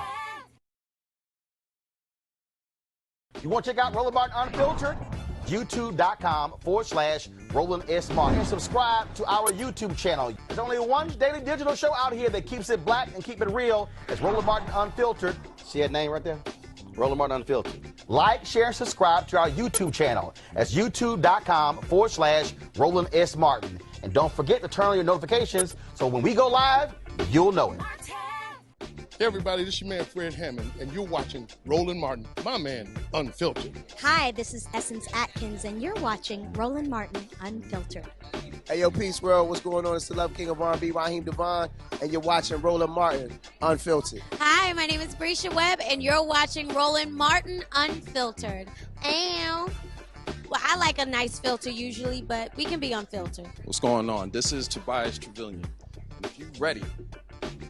You want to check out Roland Martin Unfiltered? youtube.com/Roland S. Martin. And subscribe to our YouTube channel. There's only one daily digital show out here that keeps it black and keep it real. It's Roland Martin Unfiltered. See that name right there? Roland Martin Unfiltered. Like, share, and subscribe to our YouTube channel. That's youtube.com/Roland S. Martin. And don't forget to turn on your notifications so when we go live, you'll know it. Hey everybody, this is your man Fred Hammond, and you're watching Roland Martin, my man, Unfiltered. Hi, this is Essence Atkins, and you're watching Roland Martin Unfiltered. Hey yo, peace world, what's going on? It's the Love King of R&B, Raheem Devon, and you're watching Roland Martin Unfiltered. Hi, my name is Brescia Webb, and you're watching Roland Martin Unfiltered. Ow. Well, I like a nice filter usually, but we can be unfiltered. What's going on? This is Tobias Trevelyan. And if you're ready,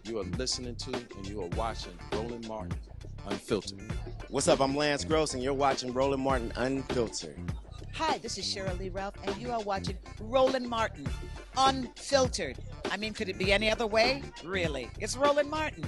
you are listening to and you are watching Roland Martin Unfiltered. What's up? I'm Lance Gross, and you're watching Roland Martin Unfiltered. Hi, this is Cheryl Lee Ralph, and you are watching Roland Martin Unfiltered. I mean, could it be any other way? Really? It's Roland Martin.